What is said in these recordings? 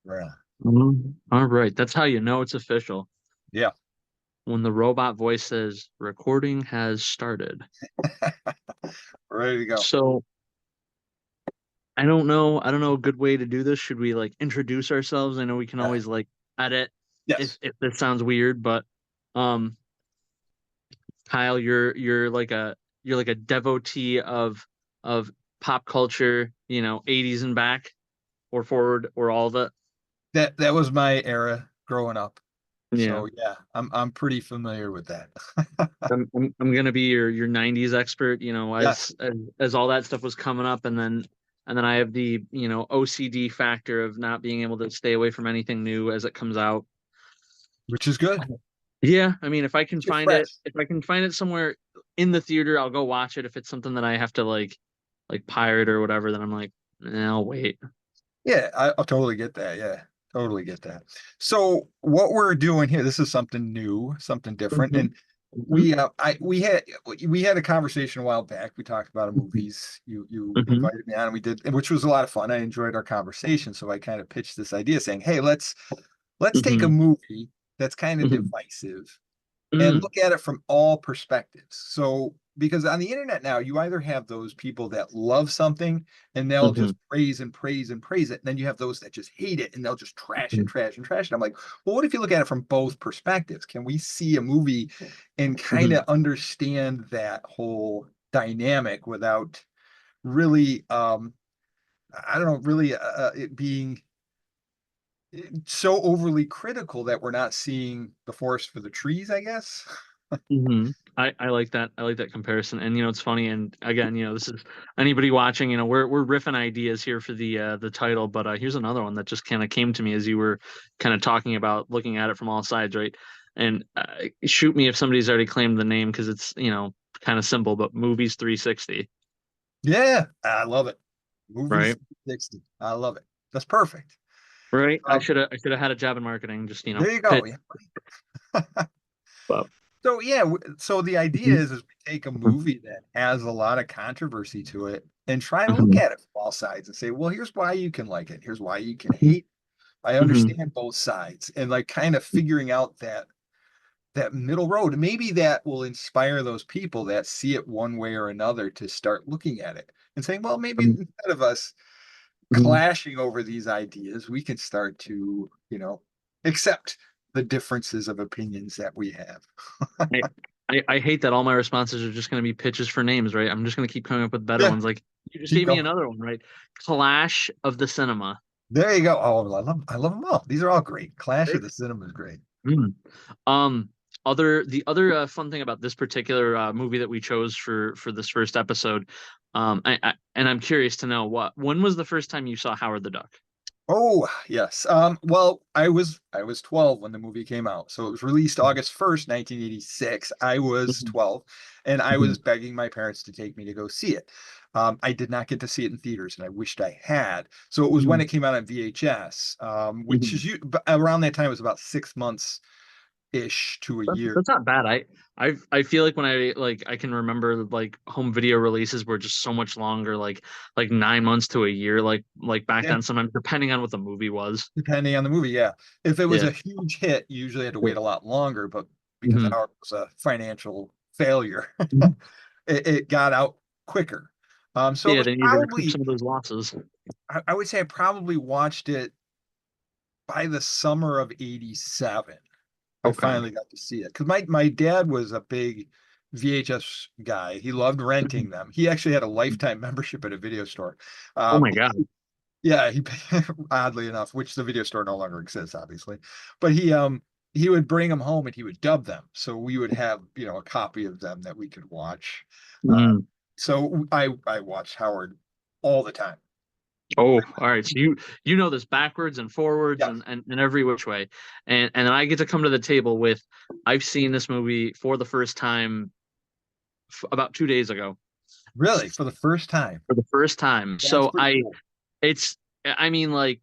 Yeah. All right, that's how you know it's official. Yeah. When the robot voice says recording has started. Ready to go. So I don't know a good way to do this. Should we like introduce ourselves? I know we can Yeah. always like edit if Yes. if this sounds weird, but um Kyle, you're like a devotee of pop culture, 80s and back or forward or all of it. That was my era growing up. Yeah. So yeah, I'm pretty familiar with that. I'm gonna be your 90s expert, Yes, as all that stuff was coming up, and then I have the, OCD factor of not being able to stay away from anything new as it comes out. which is good. Yeah, I mean, if I can You're find it, fresh. if I can find it somewhere in the theater, I'll go watch it. If it's something that I have to like pirate or whatever, then I'm like, I'll wait. Yeah, I'll totally get that. Yeah, totally get that. So what we're doing here, this is something new, something different, Hmm. and Hmm. we had a conversation a while back. We talked about movies. You Hmm. invited me on, and we did, which was a lot of fun. I enjoyed our conversation, so I kind of pitched this idea, saying, "Hey, let's take a Hmm. movie that's kind of Hmm. divisive and Hmm. look at it from all perspectives." So, because on the internet now, you either have those people that love something and they'll Hmm. just praise and praise and praise it. And then you have those that just hate it and they'll just trash and trash and trash it. I'm like, well, what if you look at it from both perspectives? Can we see a movie and kind Hmm. of understand that whole dynamic without really, I don't know, really it being so overly critical that we're not seeing the forest for the trees, I guess. Hmm. I like that. I like that comparison. And it's funny. And again, this is anybody watching. We're riffing ideas here for the title. But here's another one that just kind of came to me as you were kind of talking about looking at it from all sides, right? And shoot me if somebody's already claimed the name because it's kind of simple. But movies 360, Yeah, I love it. right? Movies 60. I love it. That's perfect. Right. I Um, should have I should have had a job in marketing. Just there you go. pitch. Yeah. But So yeah, so the idea is we take a Mhm. movie that has a lot of controversy to it and try to look Mhm. at it from all sides and say, well, here's why you can like it. Here's why you can Mhm. hate. I Mhm. understand both sides and like kind of figuring out that middle road. Maybe that will inspire those people that see it one way or another to start looking at it and saying, well, maybe Mhm. instead of us Mhm. clashing over these ideas, we can start to, accept the differences of opinions that we have. I, I hate that all my responses are just going to be pitches for names, right? I'm just going to keep coming up with better Yeah, ones. Like you just keep gave me going. another one, right? Clash of the Cinema. There you go. Oh, I love them all. These are all great. Clash of Right. the Cinema is great. Mm. Um, the other fun thing about this particular movie that we chose for this first episode, and I'm curious to know when was the first time you saw Howard the Duck? Oh, yes. Well, I was 12 when the movie came out. So it was released August 1st, 1986. I was Mhm. 12 and I Mhm. was begging my parents to take me to go see it. I did not get to see it in theaters and I wished I had. So it was when Mhm. it came out on VHS, which Mhm. is around that time it was about 6 months ish to a year. That's not bad. I feel like when I can remember like home video releases were just so much longer, like 9 months to a year, like back Yeah, then, sometimes depending on what the movie was. depending on the movie, yeah. If it was Yeah. a huge hit, you usually had to wait a lot longer, but because Hmm. ours was a financial failure, Mhm. it got out quicker. So it Yeah, was they need to recoup probably, some of those losses. I would say I probably watched it by the summer of 87. I Okay. finally got to see it because my dad was a big VHS guy. He loved renting Mhm. them. He actually had a lifetime membership at a video store. Oh Um, my God. Yeah, oddly enough, which the video store no longer exists, obviously. But he would bring them home and he would dub them. So we would have, a copy of them that we could watch. Uh, Mm. so I watched Howard all the time. Oh, all right. So you know this backwards and forwards Yeah. and every which way. And then I get to come to the table with I've seen this movie for the first time about 2 days ago. Really, for the first time. For the first time. That's So pretty cool. it's I mean like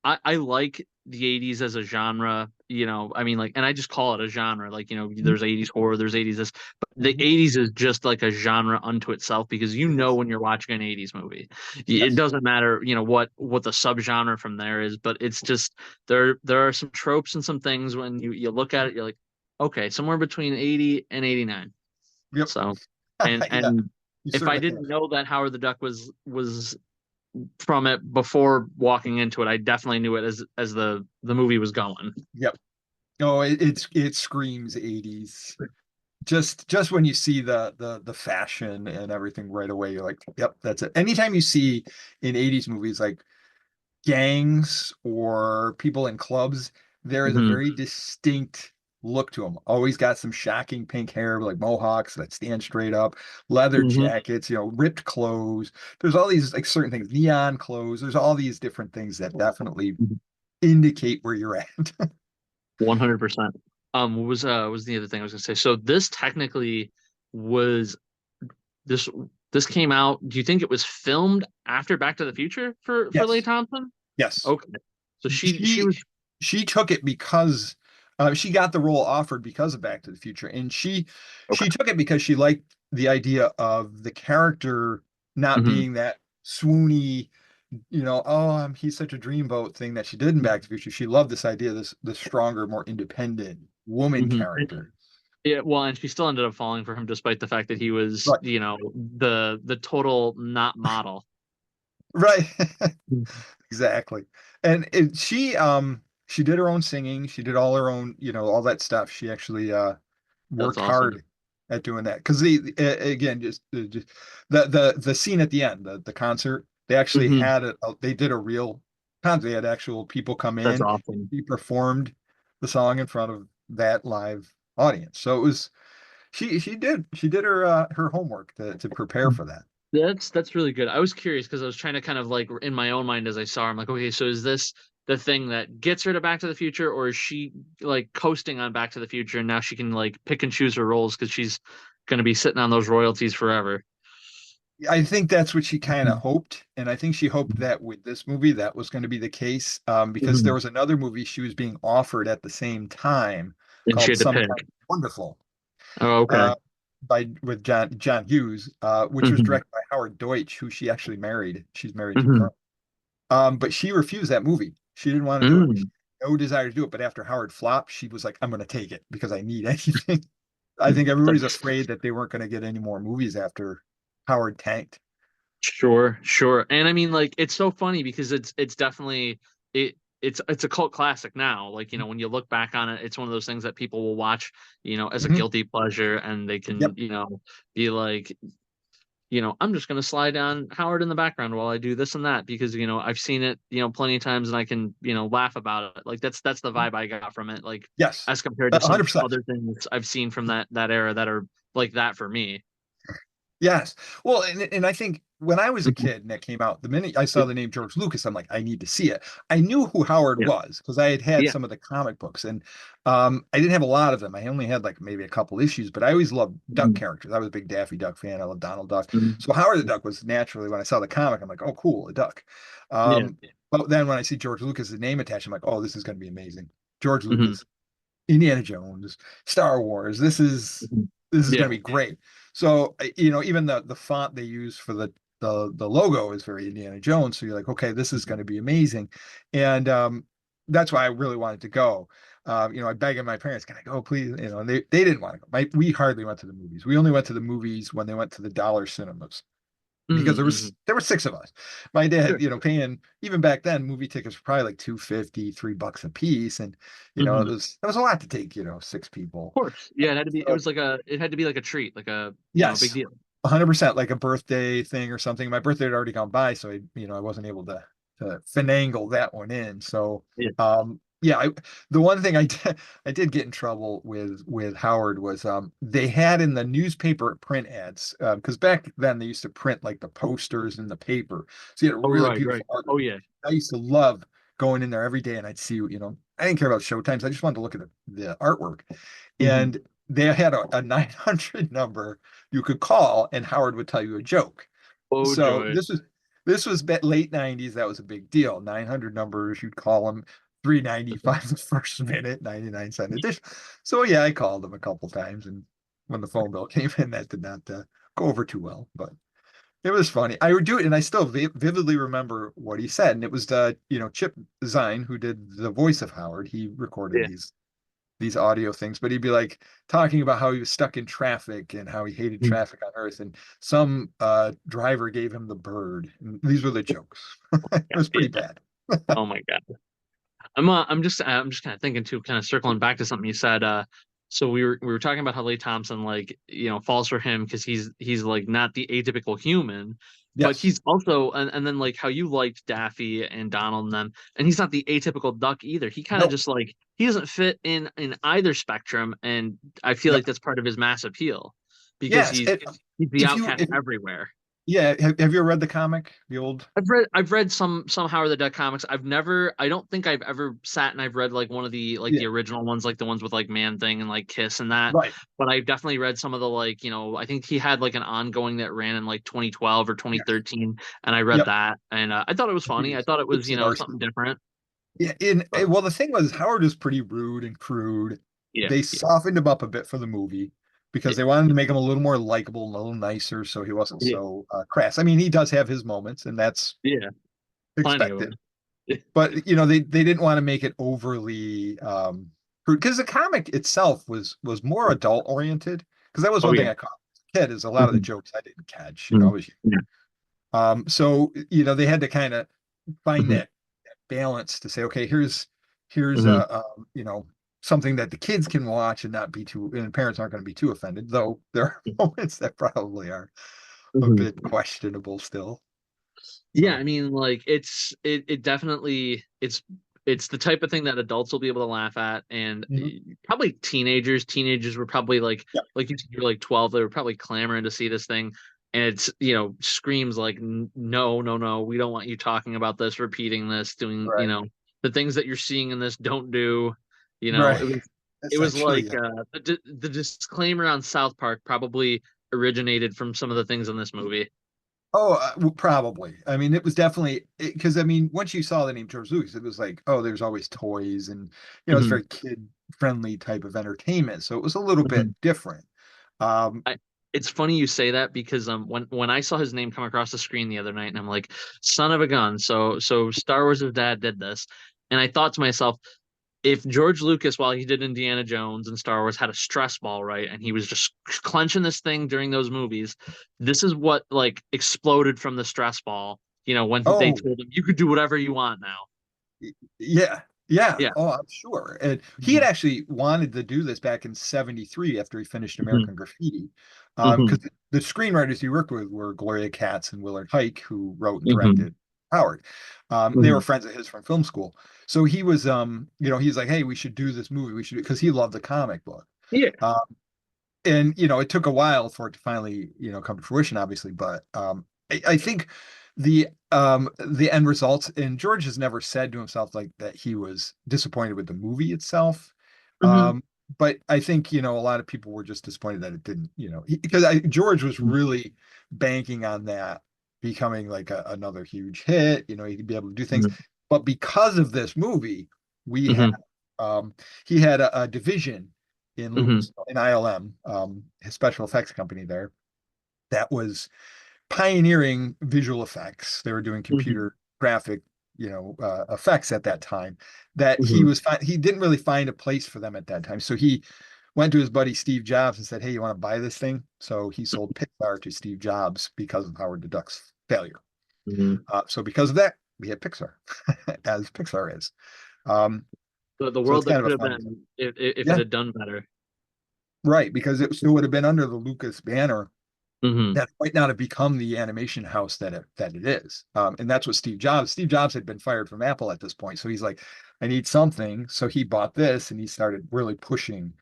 I like the 80s as a genre. I mean, like, and I just call it a genre. Like, Mhm. there's 80s horror, there's 80s this, but the Mhm. 80s is just like a genre unto itself because It is. when you're watching an 80s movie, it Yes. doesn't matter, what the subgenre from there is, but it's just there are some tropes and some things when you look at it, you're like, okay, somewhere between 80 and 89. Yep. So, and Yeah, and you if I certainly have. didn't know that Howard the Duck was from it before walking into it, I definitely knew it as the movie was going. Yep. Oh, it screams 80s. Just when you see the fashion and everything right away, you're like, yep, that's it. Anytime you see in 80s movies like gangs or people in clubs, there is a Hmm. very distinct look to them. Always got some shocking pink hair, like mohawks that stand straight up, leather Hmm. jackets, ripped clothes. There's all these like certain things, neon clothes. There's all these different things that definitely indicate where you're at. 100%. What was the other thing I was gonna say? So this technically was this this came out. Do you think it was filmed after Back to the Future for Leigh Yes, Thompson? yes. Okay, so she she was she took it because she got the role offered because of Back to the Future, and she okay. took it because she liked the idea of the character not Hmm. being that swoony, oh, he's such a dreamboat thing that she did in Back to the Future. She loved this idea, this stronger, more independent woman Hmm. character. Yeah, well, and she still ended up falling for him despite the fact that he was, Right, the total not model. right. Mhm. Exactly. And she did her own singing, she did all her own, all that stuff. She actually That's worked awesome. hard at doing that because again just the scene at the end, the concert, they actually Hmm. they did a real concert. They had actual people come That's in. awesome. He performed the song in front of that live audience. So it was she did her homework to prepare for that. That's really good. I was curious because I was trying to kind of like in my own mind as I saw her, I'm like, okay, so is this the thing that gets her to Back to the Future, or is she like coasting on Back to the Future and now she can like pick and choose her roles because she's going to be sitting on those royalties forever? I think that's what she kind of Mhm. hoped, and I think she hoped that with this movie that was going to be the case, because there Mhm. was another movie she was being offered at the same time And she called had to pick. Sometimes Wonderful, Oh, okay. uh, by with John Hughes, which was Hmm. directed by Howard Deutsch, who she actually married. She's married to Hmm. currently. But she refused that movie. She didn't want to do it. Mm. No desire to do it. But after Howard flopped, she was like, "I'm going to take it because I need anything." I think everybody's That's afraid that they weren't going to get any more movies after Howard tanked. sure, sure. And I mean, like, it's so funny because it's definitely it's a cult classic now. Like, when you look back on it, it's one of those things that people will watch, as a Mhm. guilty pleasure, and they can, Yep. be like, I'm just gonna slide on Howard in the background while I do this and that because, I've seen it, plenty of times and I can, laugh about it. Like that's the vibe I got from it. Like Yes, as compared to some 100%. other things I've seen from that era that are like that for me. Yes. Well, and I think when I was a Mhm. kid and that came out, the minute I saw Yeah. the name George Lucas, I'm like, I need to see it. I knew who Howard Yeah. was because I had Yeah. some of the comic books, and I didn't have a lot of them. I only had like maybe a couple issues, but I always loved duck Mhm. characters. I was a big Daffy Duck fan. I love Donald Duck. Mhm. So Howard the Duck was naturally when I saw the comic, I'm like, oh, cool, a duck. Yeah. But then when I see George Lucas's name attached, I'm like, oh, this is going to be amazing. George Mhm. Lucas, Indiana Jones, Star Wars. This is Mhm. this is Yeah. going to be great. So even the font they use for the logo is very Indiana Jones. So you're like, okay, this is going to be amazing, and that's why I really wanted to go. I begged my parents, can I go, please? And they didn't want to go. We hardly went to the movies. We only went to the movies when they went to the dollar cinemas because Mhm. Mhm. there were six of us. My dad, Sure. paying even back then, movie tickets were probably like 250, $3 a piece. And Mhm. it was a lot to take, six Of people. course. Yeah, it had to be. So It had to be like a treat, like a a big yes, deal. 100% like a birthday thing or something. My birthday had already gone by, so I wasn't able to finagle that one in. So Yeah. yeah, the one thing I did get in trouble with Howard was they had in the newspaper print ads, because back then they used to print like the posters in the paper, so you had a Oh, really right, beautiful right. art. Oh, yeah. I used to love going in there every day, and I'd see, I didn't care about showtimes. I just wanted to look at the artwork, Mhm. and they had a 900 number you could call, and Howard would tell you a joke. Oh, So joy. this was late 90s. That was a big deal. 900 numbers, you'd call them. $3.95 the first minute, 99-cent edition. So yeah, I called him a couple times, and when the phone bill came in, that did not go over too well, but it was funny. I would do it, and I still vividly remember what he said. And it was Chip Zine who did the voice of Howard. He recorded Yeah. these audio things, but he'd be like talking about how he was stuck in traffic and how he hated Mm. traffic on Earth, and some driver gave him the bird. And these were the jokes. It was Yeah. pretty bad. Oh my God. I'm just kind of thinking too, kind of circling back to something you said. So we were talking about how Lay Thompson, like, falls for him because he's like not the atypical human, but Yes. he's also, and then like how you liked Daffy and Donald and them, and he's not the atypical duck either. He kind of No. just like he doesn't fit in either spectrum, and I feel like Yep. that's part of his mass appeal because Yes. he's the If you outcast if everywhere. yeah, have you ever read the comic, the old? I've read some Howard the Duck comics. I don't think I've ever sat and I've read like one of the like Yeah. the original ones, like the ones with like Man Thing and like Kiss and that. Right. But I've definitely read some of the like, I think he had like an ongoing that ran in like 2012 or Yes. 2013, and I read Yep. that, and I thought it was He funny. I was thought it was, it's an arse. something different. Yeah, But well, the thing was, Howard was pretty rude and crude. yeah, They yeah, softened him up a bit for the movie because yeah, they wanted to make him a little more likable and a little nicer, so he wasn't yeah, so crass. I mean, he does have his moments, and that's yeah, plenty of expected. them. But they didn't want to make it overly crude because the comic itself was more adult oriented. Because that was Oh one yeah. thing I caught as a kid is a lot of the Mhm, jokes I didn't catch. I mhm, was yeah, so they had to kind of find mhm, that balance to say, okay, here's mhm, something that the kids can watch and not be too, and parents aren't going to be too offended, though there are moments that probably are a mhm. bit questionable still. Yeah, So I mean, like it definitely it's the type of thing that adults will be able to laugh at, and mhm. probably teenagers. Teenagers were probably Yeah, like you said, you're like 12. They were probably clamoring to see this thing, and it's screams like, No, no, no, we don't want you talking about this, repeating this, doing right, the things that you're seeing in this. Don't do, right. it was Essentially, like yeah. the disclaimer on South Park probably originated from some of the things in this movie. Oh, well, probably. I mean, it was definitely because I mean, once you saw the name George Lucas, it was like, oh, there's always toys, and it's Mhm, very kid friendly type of entertainment. So it was a little bit mhm. different. Um, I, it's funny you say that because when I saw his name come across the screen the other night, and I'm like, son of a gun. So Star Wars' dad did this, and I thought to myself, if George Lucas, while he did Indiana Jones and Star Wars, had a stress ball, right, and he was just clenching this thing during those movies, this is what like exploded from the stress ball. They oh, told him you could do whatever you want now. Yeah, yeah. Yeah. Oh, I'm sure. And he had Mhm. actually wanted to do this back in '73 after he finished Mhm. American Graffiti. Mhm. Because the screenwriters he worked with were Gloria Katz and Willard Huyck, who wrote and Mhm. directed Howard. They were Mhm. friends of his from film school. So he was, he's like, hey, we should do this movie. We should, because he loved the comic book. Yeah. Um, and it took a while for it to finally come to fruition, obviously, but I think the end results, and George has never said to himself like that he was disappointed with the movie itself. Mhm. But I think a lot of people were just disappointed that it didn't, because George was Mhm. really banking on that becoming like another huge hit. He'd be able to do things, Mhm. but because of this movie we had Mhm. um he had a division in Mhm. Lucas, in ILM, his special effects company there, that was pioneering visual effects. They were doing Mhm. computer graphic, effects at that time. That Mhm. he didn't really find a place for them at that time. So he went to his buddy Steve Jobs and said, "Hey, you want to buy this thing?" So he sold Pixar to Steve Jobs because of Howard the Duck's failure. Mhm. So because of that, we had Pixar, as Pixar is. Um, The so world it's that kind of a could have funny thing. been if it Yeah, had done better. right. Because it still would have been under the Lucas banner, Hmm. that might not have become the animation house that it is. And that's what Steve Jobs had been fired from Apple at this point. So he's like, I need something. So he bought this and he started really pushing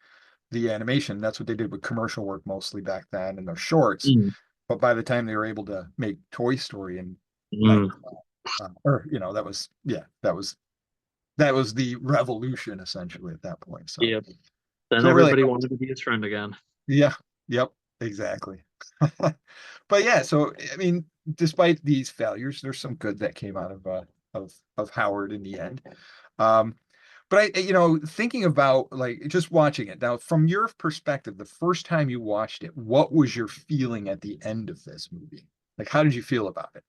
the animation. That's what they did with commercial work mostly back then and their shorts. Mm. But by the time they were able to make Toy Story in Mm. 95, or that was, yeah, that was the revolution essentially at that point. So Yep. Then so really, everybody wanted to be his friend again. yeah, yep, exactly. But yeah, so I mean, despite these failures, there's some good that came out of Howard in the end. Um, But thinking about like just watching it now from your perspective, the first time you watched it, what was your feeling at the end of this movie? Like, how did you feel about it?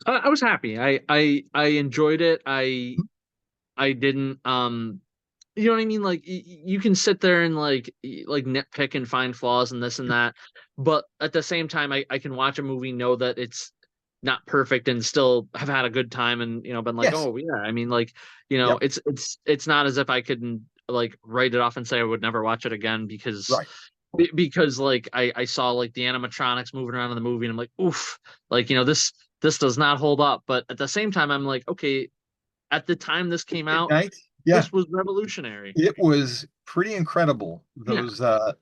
I was happy. I enjoyed it. I didn't you know what I mean? Like you can sit there and like nitpick and find flaws and this and that, but at the same time, I can watch a movie, know that it's not perfect, and still have had a good time, and been like, Yes. oh yeah. I mean, like Yep. it's not as if I could like write it off and say I would never watch it again Right. because like I saw like the animatronics moving around in the movie, and I'm like, oof, like this does not hold up. But at the same time, I'm like, okay, at the time this came At out, night. Yeah. this was revolutionary. It was pretty incredible. Yeah. Those that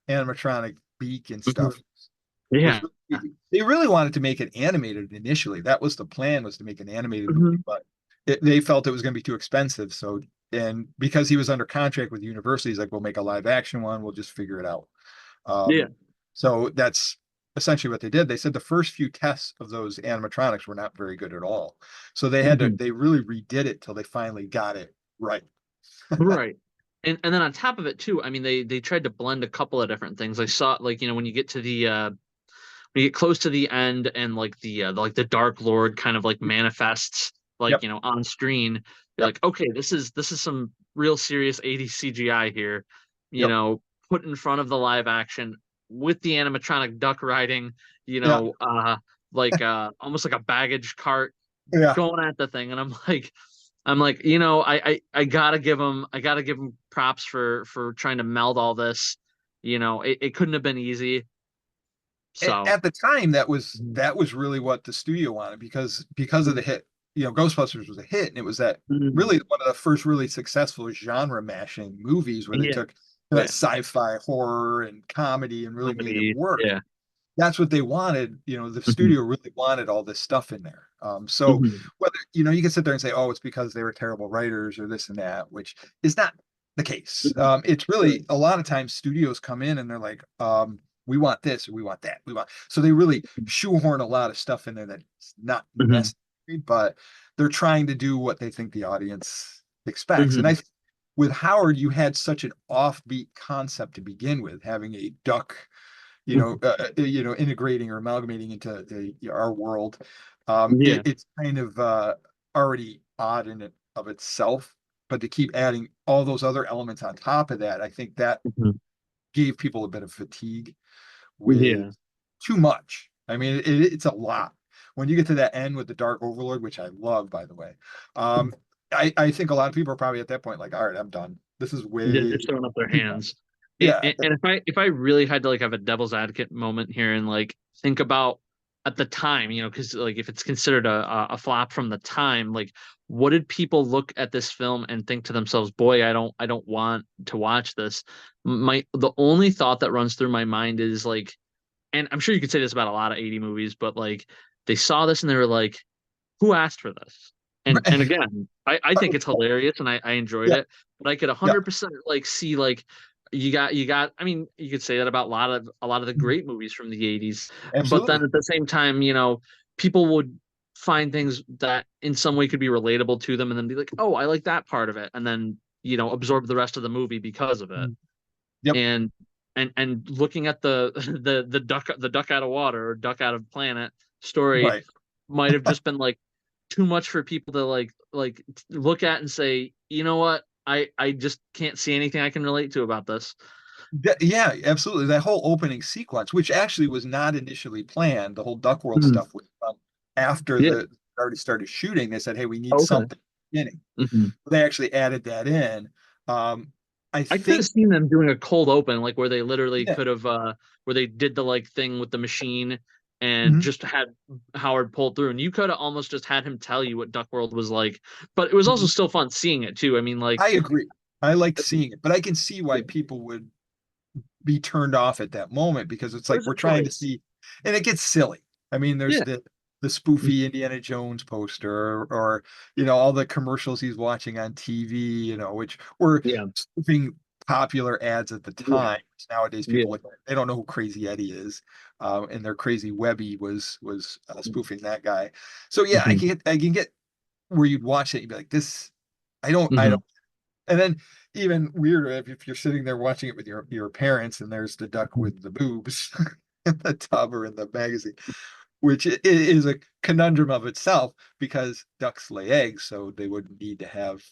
animatronic beak and Mhm. stuff was Yeah. they really wanted to make it animated initially. That was the plan, was to make an animated movie, Mhm. but they felt it was going to be too expensive. So, and because he was under contract with the university, he's like, we'll make a live action one. We'll just figure it out. Yeah. So that's essentially what they did. They said the first few tests of those animatronics were not very good at all. So Mhm. they really redid it till they finally got it right. Right. And then on top of it too, I mean they tried to blend a couple of different things. I saw like when you get to the when you get close to the end and like the Dark Lord kind of like manifests like Yep. on screen, you're Yep. like, okay, this is some real serious 80s CGI here, you Yep. know, put in front of the live action with the animatronic duck riding, Yeah. like almost like a baggage cart Yeah. going at the thing, and I gotta give him props for trying to meld all this. It couldn't have been easy. So. At the time, Mhm. that was really what the studio wanted because of the hit. Ghostbusters was a hit, and it was that Mhm. really one of the first really successful genre mashing movies where they Yeah, took that yeah. sci-fi horror and comedy and really made it Comedy, work. yeah. That's what they wanted. The Mhm. studio really wanted all this stuff in there. So Mhm. whether you can sit there and say, "Oh, it's because they were terrible writers" or this and that, which is not the case. Mhm. It's Right. really a lot of times studios come in and they're like, "We want this or we want that. We want." So they really shoehorn a lot of stuff in there that's not Mhm. necessary, but they're trying to do what they think the audience expects. And Mhm. with Howard, you had such an offbeat concept to begin with, having a duck Mhm. integrating or amalgamating into our world. Yeah. It's kind of already odd in it of itself, but to keep adding all those other elements on top of that, I think that Mhm. gave people a bit of fatigue with Yeah. too much. I mean, it's a lot. When you get to that end with the Dark Overlord, which I love, by the way, I think a lot of people are probably at that point like, all right, I'm done. This is They're way throwing up their too much. hands. And, Yeah, and and if I really had to like have a devil's advocate moment here and like think about at the time, because like if it's considered a flop from the time, like what did people look at this film and think to themselves, boy, I don't want to watch this. The only thought that runs through my mind is like, and I'm sure you could say this about a lot of 80 movies, but like they saw this and they were like, who asked for this? And right. again, I think it's hilarious and I enjoyed Yeah, it, but I could yeah, 100% like see like you got I mean you could say that about a lot of the great movies from the 80s, but then absolutely. at the same time, people would find things that in some way could be relatable to them and then be like, "Oh, I like that part of it." And then, absorb the rest of the movie because of it. Yep. And looking at the the duck out of water or duck out of planet story Right. might have just been like too much for people to look at and say, you know what, I just can't see anything I can relate to about this. Yeah, absolutely. That whole opening sequence, which actually was not initially planned, the whole Duckworld Mhm. stuff was after Yeah. the already started shooting. They said, "Hey, we need Okay. something at the beginning." Mhm. They actually added that in. I I could have think, seen them doing a cold open, like where they literally yeah. could have, where they did the like thing with the machine and Mhm. just had Howard pull through, and you could have almost just had him tell you what Duckworld was like. But it was also Mhm. still fun seeing it too. I mean, like, I agree. I liked seeing it, but I can see why yeah, people would be turned off at that moment because it's like there's a we're trying to choice. see, and it gets silly. I mean, there's Yeah. the spoofy Indiana Jones poster, or all the commercials he's watching on TV, which were Yeah. spoofing popular ads at the Yeah. time. Nowadays, Yeah. people they don't know who Crazy Eddie is, and their Crazy Webby was spoofing that guy. So yeah, Mhm. I can get where you'd watch it, and you'd be like, this. I Hmm. don't. And then even weirder if you're sitting there watching it with your parents and there's the duck with the boobs in the tub or in the magazine, which is a conundrum of itself because ducks lay eggs, so they wouldn't need to have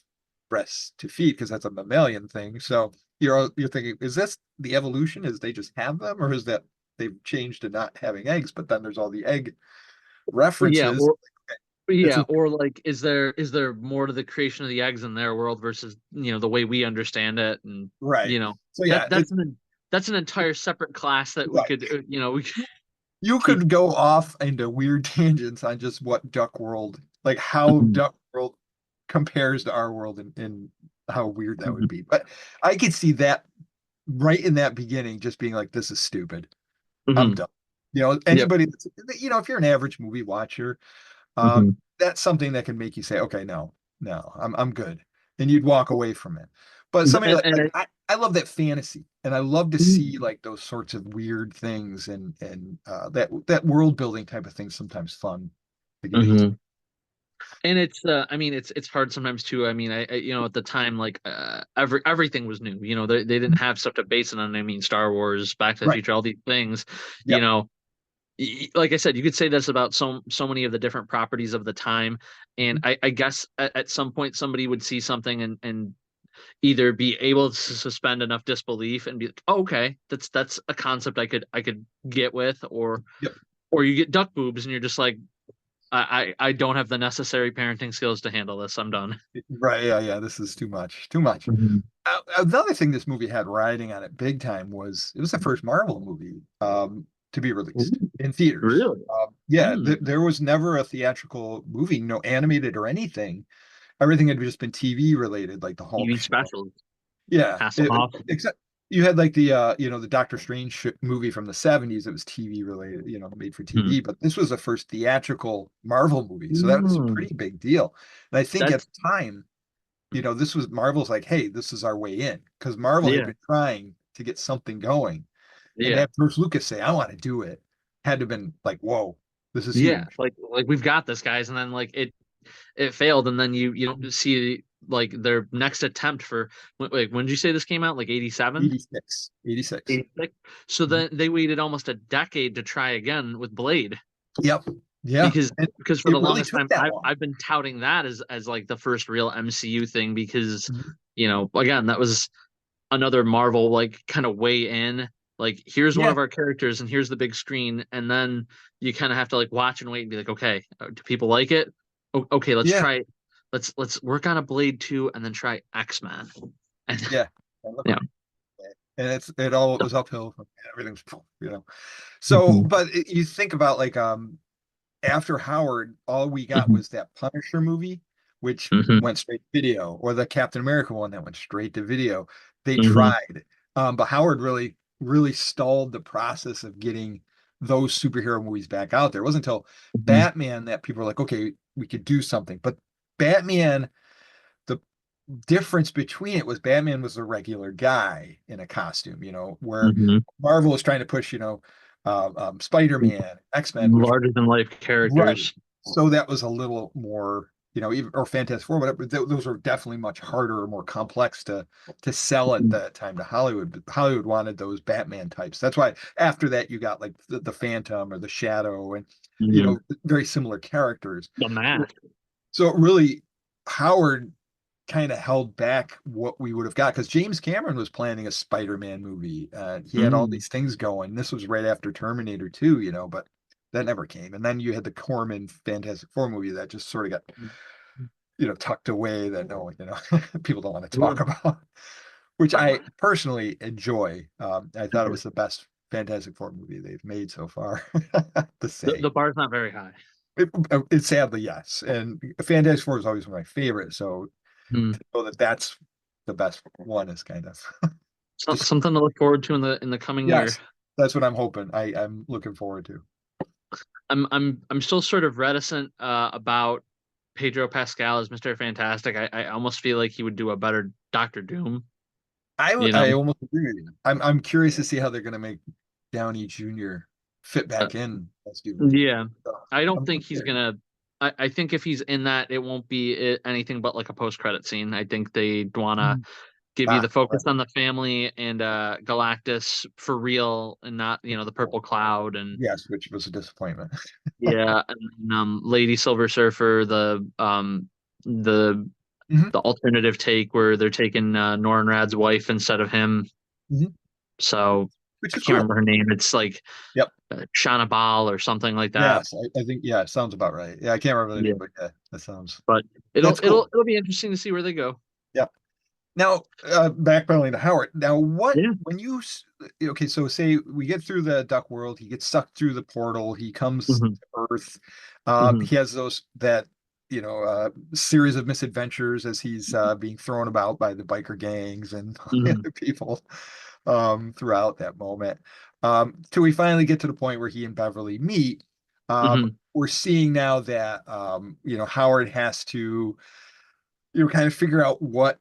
breasts to feed because that's a mammalian thing. So you're thinking, is this the evolution? Is they just have them, or is that they've changed to not having eggs? But then there's all the egg Yeah, references. or It's yeah, a, or like, is there more to the creation of the eggs in their world versus the way we understand it, and right. you know So yeah, that's an entire separate class that we right. could we could You teach. could go off into weird tangents on just what Duck World, like how Mhm, Duck World compares to our world and how weird that would mhm, be. But I could see that right in that beginning, just being like, this is stupid. I'm mhm. done. You know, Yep. anybody that's, if you're an average movie watcher, Mhm, that's something that can make you say, okay, no, no, I'm good. And you'd walk away from it. But somebody and, like, and I love that fantasy and I love to it, see like those sorts of weird things and that world building type of thing sometimes fun to get into. mhm. And it's I mean it's hard sometimes too. I mean at the time, like everything was new. They didn't have stuff to base it on. I mean, Star Wars, Back to the Right. Future, all these things, you Yep. know like I said, you could say this about so many of the different properties of the time. And Mhm. I guess at some point somebody would see something and either be able to suspend enough disbelief and be like, oh, okay, that's a concept I could get with, Yep. or you get duck boobs and you're just like, I don't have the necessary parenting skills to handle this. I'm done. Right. Yeah. Yeah. This is too much. Too much. Mhm. Another thing this movie had riding on it big time was it was the first Marvel movie to be released Ooh, in theaters. really? Yeah, Hmm. there was never a theatrical movie, no animated or anything. Everything had just been TV related, like the Hulk TV show. specials. Yeah, Hasselhoff. except you had like the Doctor Strange movie from the 70s that was TV related, made for Hmm. TV, but this was the first theatrical Marvel movie. So that was a Mm. pretty big deal. And I think at That's the time, this was Marvel's like, hey, this is our way in because Marvel had yeah, been trying to get something going. And to yeah. have George Lucas say, I want to do it, had to have been like, whoa, this is Yeah, huge. like we've got this, guys, and then like it failed, and then you don't see like their next attempt for like when did you say this came out? Like 87, 86, 86. 86. So Mhm. then they waited almost a decade to try again with Blade, Yep. Yeah. because And because for it the really longest took time that long. I've been touting that as like the first real MCU thing, because Mhm. again, that was another Marvel like kind of way in. Like, here's one Yeah. of our characters, and here's the big screen, and then you kind of have to like watch and wait and be like, okay, do people like it? Okay, let's Yeah. try. Let's work on a Blade 2, and then try X-Men. And Yeah. yeah. And it all was uphill. Everything's, you know. So, Mhm, but you think about like after Howard, all we got mhm, was that Punisher movie, which mhm, went straight to video, or the Captain America one that went straight to video. They mhm, tried, but Howard really, really stalled the process of getting those superhero movies back out there. It wasn't until mhm, Batman that people were like, okay, we could do something. But Batman, the difference between it was Batman was a regular guy in a costume, where mhm. Marvel was trying to push, Spider-Man, X-Men, which Larger than life right. characters. So that was a little more, even or Fantastic Four, whatever. Those were definitely much harder or more complex to sell at Mhm, that time to Hollywood. But Hollywood wanted those Batman types. That's why after that you got like the Phantom or the Shadow and mhm. very similar characters. The Mask. So really, Howard kind of held back what we would have got because James Cameron was planning a Spider-Man movie. He had all Mm, these things going. This was right after Terminator 2, but that never came. And then you had the Corman Fantastic Four movie that just sort of got, tucked away that no, people don't want to talk yeah. about, which I personally enjoy. I thought it was the best Fantastic Four movie they've made so far. To The say. bar's not very high. It sadly, yes. And Fantastic Four is always one of my favorites. So Mm. to know that that's the best one is kind of just Something to look forward to in the coming year. yes, that's what I'm hoping. I'm looking forward to. I'm still sort of reticent about Pedro Pascal as Mr. Fantastic. I almost feel like he would do a better Doctor Doom, you know. I almost agree with you. I'm curious to see how they're gonna make Downey Jr. fit Uh, back in as Doom. yeah. So, I don't I'm think he's curious. gonna. I think if he's in that, it won't be anything but like a post-credit scene. I think they wanna Mm. give you Ah, the focus right. on the family and Galactus for real and not, the purple cloud and Yes, which was a disappointment. yeah, and Lady Silver Surfer, the Mhm, the alternative take where they're taking Nornrad's wife instead of him. mhm, So which I is can't cool. remember her name. It's like Yep. Shana Bal or something like that. Yes, I think, yeah, it sounds about right. Yeah, I can't remember the Yeah, name, but yeah, that sounds but it'll that's it'll cool. it'll be interesting to see where they go. Yeah. Now, backpedaling to Howard. Now, what Yeah. when you okay? So, say we get through the Duck World, he gets sucked through the portal, he comes Hmm. to Earth. Hmm. He has that series of misadventures as he's being thrown about by the biker gangs and Hmm. other people throughout that moment. Till we finally get to the point where he and Beverly meet. Hmm. We're seeing now that Howard has to kind of figure out what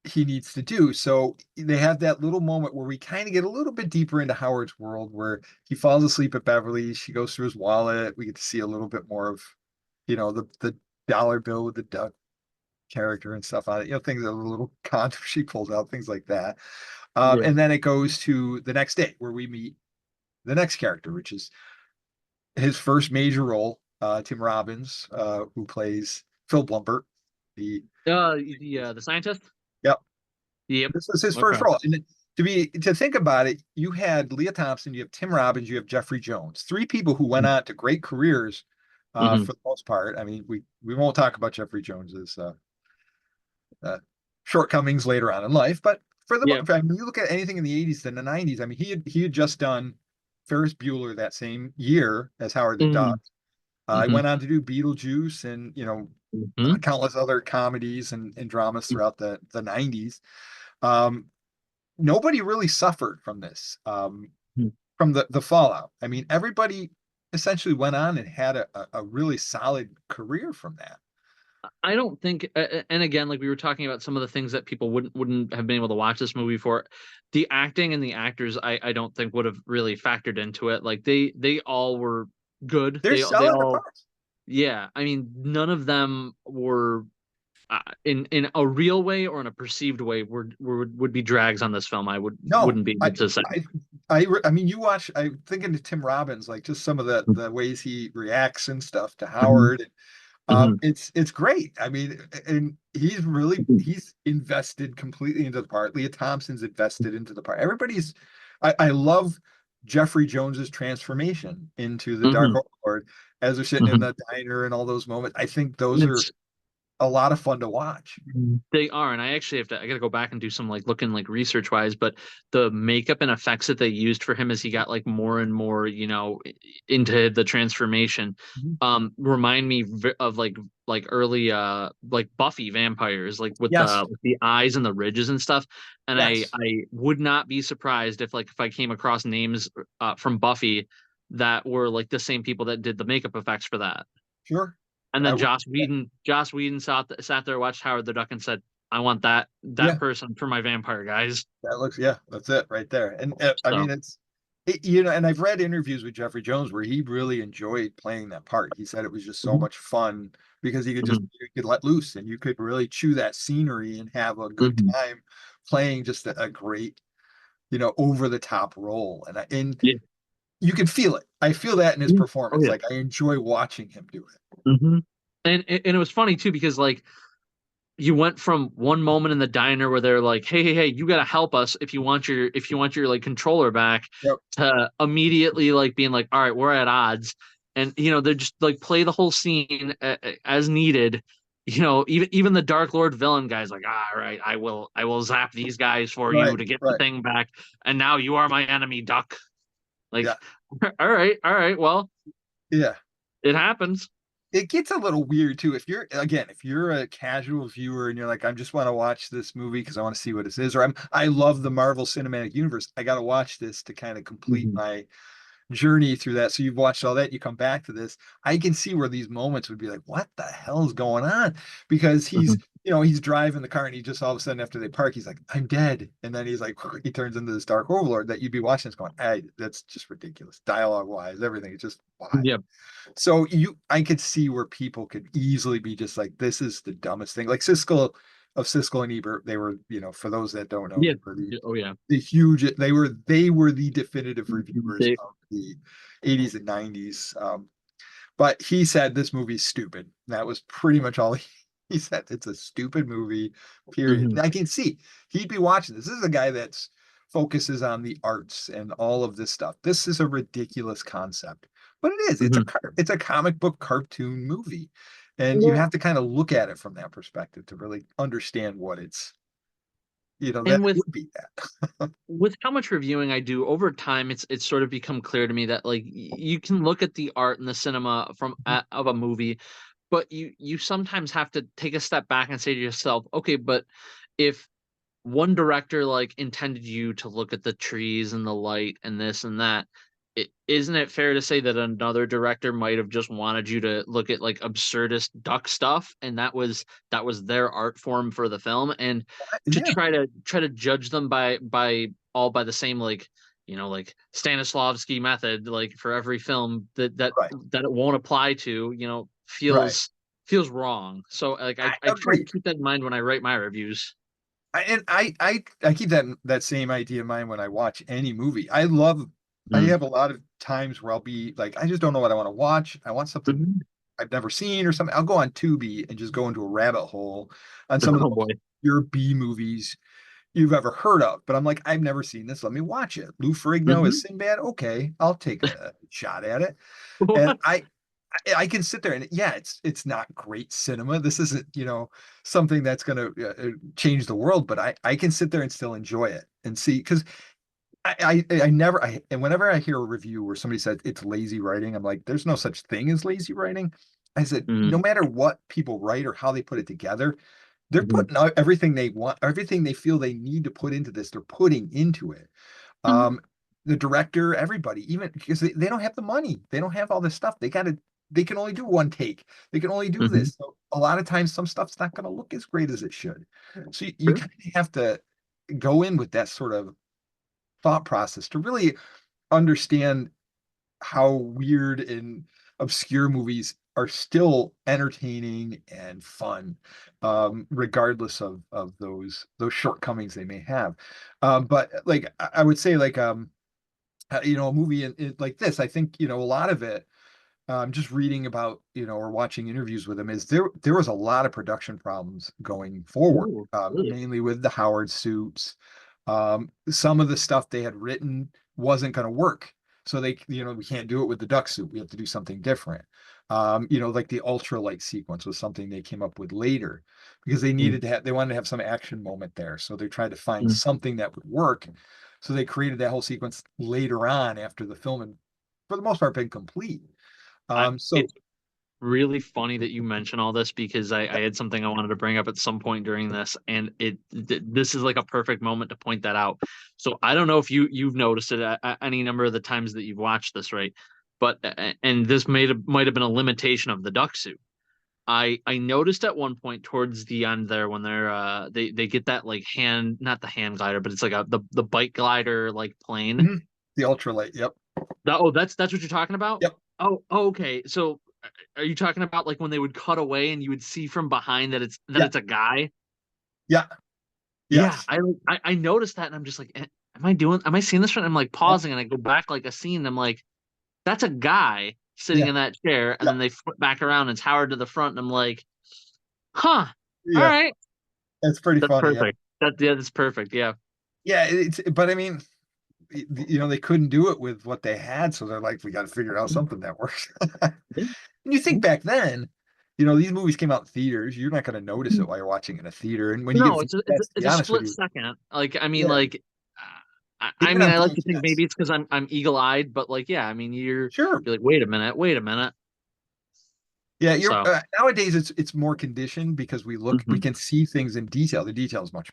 he needs to do. So they have that little moment where we kind of get a little bit deeper into Howard's world where he falls asleep at Beverly. She goes through his wallet. We get to see a little bit more of, the dollar bill with the duck character and stuff on it. Things that a little contra she pulls out, things like that. Yeah. And then it goes to the next day where we meet the next character, which is his first major role, Tim Robbins, who plays Phil Blumpert. The The scientist. Yep. Yep. This was his first Okay. role. And to think about it, you had Leah Thompson, you have Tim Robbins, you have Jeffrey Jones, three people who went on to great careers Hmm. for the most part. I mean, we won't talk about Jeffrey Jones's uh, shortcomings later on in life, but Yep. I mean, you look at anything in the 80s and the 90s. I mean, he had just done Ferris Bueller that same year as Howard the Hmm. Duck. I Hmm. went on to do Beetlejuice and Hmm. countless other comedies and dramas throughout the 90s. Um, Nobody really suffered from this, from the fallout. I mean, everybody essentially went on and had a really solid career from that. I don't think, and again, like we were talking about some of the things that people wouldn't have been able to watch this movie for. The acting and the actors, I don't think would have really factored into it. Like they all were good. They're They selling the all, parts. yeah. I mean, none of them were in a real way or in a perceived way would be drags on this film. I No, wouldn't be able to say. I mean, you watch. I'm thinking to Tim Robbins, like just some of the ways he reacts and stuff to Mhm. Howard. Mhm. It's great. I mean, and Mhm. he's invested completely into the part. Leah Thompson's invested into the part. I love Jeffrey Jones's transformation into the Dark Mhm. Lord as they're sitting in Mhm. the diner and all those moments. I think those are It's a lot of fun to watch. They are, and I actually I gotta go back and do some like looking like research wise, but the makeup and effects that they used for him as he got like more and more, into the transformation, Mhm. remind me of like early like Buffy vampires, like with Yes, the eyes and the ridges and stuff. And yes, I would not be surprised if I came across names from Buffy that were like the same people that did the makeup effects for that. sure. And I then would, Joss Whedon sat there, watched Howard the Duck, and said, "I want that yeah. person for my vampire guys." Yeah, that's it right there. And I So, mean, and I've read interviews with Jeffrey Jones where he really enjoyed playing that part. He said it was just so mhm, much fun because mhm, you could let loose and you could really chew that scenery and have a good mhm. time playing just a great, over the top role. And Yeah, you can feel it. I feel that in his yeah, oh performance. yeah. Like I enjoy watching him do it. Hmm. And it was funny too because like you went from one moment in the diner where they're like, hey, you got to help us if you want your like controller back, Yep. to immediately like being like, all right, we're at odds, and they're just like play the whole scene as needed. Even the Dark Lord villain guy's like, all right, I will zap these guys for you Right. to get the Right. thing back, and now you are my enemy, Duck. Yeah. Like, all right, well, Yeah. it happens. It gets a little weird too. If you're a casual viewer and you're like, I just want to watch this movie because I want to see what this is, or I love the Marvel Cinematic Universe. I got to watch this to kind of complete Mhm. my journey through that. So you've watched all that, you come back to this. I can see where these moments would be like, what the hell is going on? Because Mhm. he's driving the car and he just all of a sudden after they park, he's like, I'm dead. And then he's like, he turns into this dark overlord that you'd be watching this going, hey, that's just ridiculous. Dialogue wise, everything. It's just why. Yep. So I could see where people could easily be just like, this is the dumbest thing. Like Siskel and Ebert, they were, for those that don't know, Yeah. they were Oh yeah. the huge, they were the definitive reviewers They, of the 80s and 90s. But he said this movie's stupid. That was pretty much all he said. It's a stupid movie, period. mhm. And I can see he'd be watching this. This is a guy that's focuses on the arts and all of this stuff. This is a ridiculous concept, but it is. Mhm. It's a comic book cartoon movie, and you Well, have to kind of look at it from that perspective to really understand what it's. That and with would be that. how much reviewing I do over time, it's sort of become clear to me that like you can look at the art and the cinema of a movie, but you sometimes have to take a step back and say to yourself, okay, but if one director like intended you to look at the trees and the light and this and that, isn't it fair to say that another director might have just wanted you to look at like absurdist duck stuff, and that was their art form for the film, and to Yeah, try to judge them by the same like like Stanislavski method like for every film right, that it won't apply to right. feels wrong. So like I I try to agree. keep that in mind when I write my reviews. I keep that same idea in mind when I watch any movie. I Mm. have a lot of times where I'll be like, I just don't know what I want to watch. I want something Mhm. I've never seen or something. I'll go on Tubi and just go into a rabbit hole on some of the Oh boy. most obscure B movies you've ever heard of. But I'm like, I've never seen this. Let me watch it. Lou Ferrigno Mhm. is Sinbad. Okay, I'll take a shot at it. And What? I can sit there and yeah, it's not great cinema. This isn't, something that's going to change the world, but I can sit there and still enjoy it and see because I never and whenever I hear a review where somebody says it's lazy writing, I'm like, there's no such thing as lazy writing. I said, Mm, no matter what people write or how they put it together, they're mhm, putting out everything they want, everything they feel they need to put into this, they're putting into it. mhm, Um, the director, everybody, even because they don't have the money, they don't have all this stuff. They can only do one take. They can only do mhm. this. So a lot of times, some stuff's not going to look as great as it should. So you Sure. kind of have to go in with that sort of thought process to really understand how weird and obscure movies are still entertaining and fun, regardless of those shortcomings they may have. But like I would say, like a movie like this, I think a lot of it. Just reading about or watching interviews with him is there was a lot of production problems going forward, Ooh, really? mainly with the Howard suits. Some of the stuff they had written wasn't going to work. So we can't do it with the duck suit. We have to do something different. Like the ultralight sequence was something they came up with later because Mm, they wanted to have some action moment there. So they tried to find mm. something that would work. So they created that whole sequence later on after the film had, for the most part, been complete. So It's really funny that you mention all this because I had something I wanted to bring up at some point during this, and this is like a perfect moment to point that out. So I don't know if you've noticed it any number of the times that you've watched this, right? But and this might have been a limitation of the duck suit. I noticed at one point towards the end there when they get that like hand not the hand glider but it's like the bike glider like plane. mhm, the ultralight. Yep. That's what you're talking about? Yep. Oh, okay. So are you talking about like when they would cut away and you would see from behind that Yeah. it's a guy? Yeah. Yeah, Yes. I noticed that and I'm just like, am I seeing this right? I'm like Yep. pausing and I go back like a scene and I'm like, that's a guy sitting Yeah. in that chair, and Yeah. then they flip back around and it's Howard to the front, and I'm like, huh, all Yeah. right. That's pretty That's funny. Yeah. perfect. That's perfect. Yeah. Yeah. But I mean, they couldn't do it with what they had, so they're like, we got to figure out something that works. And you think back then, these movies came out in theaters. You're not going to notice it while you're watching in a theater. And when you get No, VHS, to it's be a honest with split you, second. Like I mean, yeah, like I even mean, on I like to think VHS, maybe it's because I'm eagle eyed, but like yeah, I mean, sure. you're like wait a minute. Yeah, So nowadays it's more conditioned because we mhm, can see things in detail. The detail is much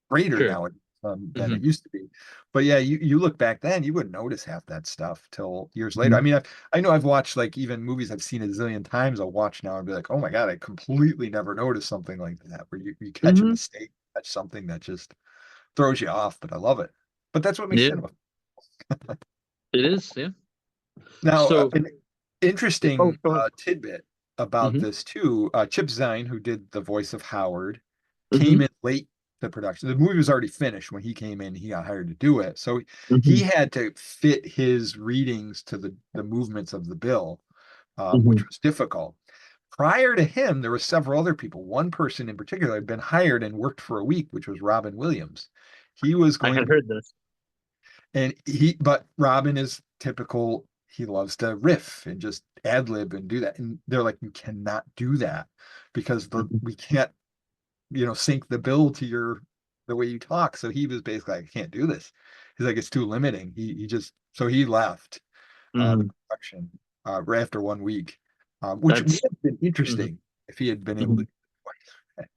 greater sure. nowadays. than it Hmm. used to be. But yeah, you look back then, you wouldn't notice half that stuff till years later. I Hmm. mean, I know I've watched like even movies I've seen a zillion times. I'll watch now and be like, oh my God, I completely never noticed something like that, where you catch a Hmm. mistake, catch something that just throws you off. But I love it. But that's what makes Yeah, cinema. it is. Yeah. Now, So, an oh, interesting go ahead. tidbit about Hmm. this too, Chip Zine, who did the voice of Howard, came Hmm. in late to production. The movie was already finished when he came in. He got hired to do it, so he Hmm. had to fit his readings to the movements of the bill, which Hmm. was difficult. Prior to him, there were several other people. One person in particular had been hired and worked for a week, which was Robin Williams. He was I going had to, heard this. but Robin is typical. He loves to riff and just ad lib and do that. And they're like, you cannot do that because Hmm. we can't, sync the bill to the way you talk. So he was basically like, I can't do this. He's like, it's too limiting. He just so he left the Hmm. production right after 1 week, which would That's. have been Hmm. interesting if he had been able Hmm. to.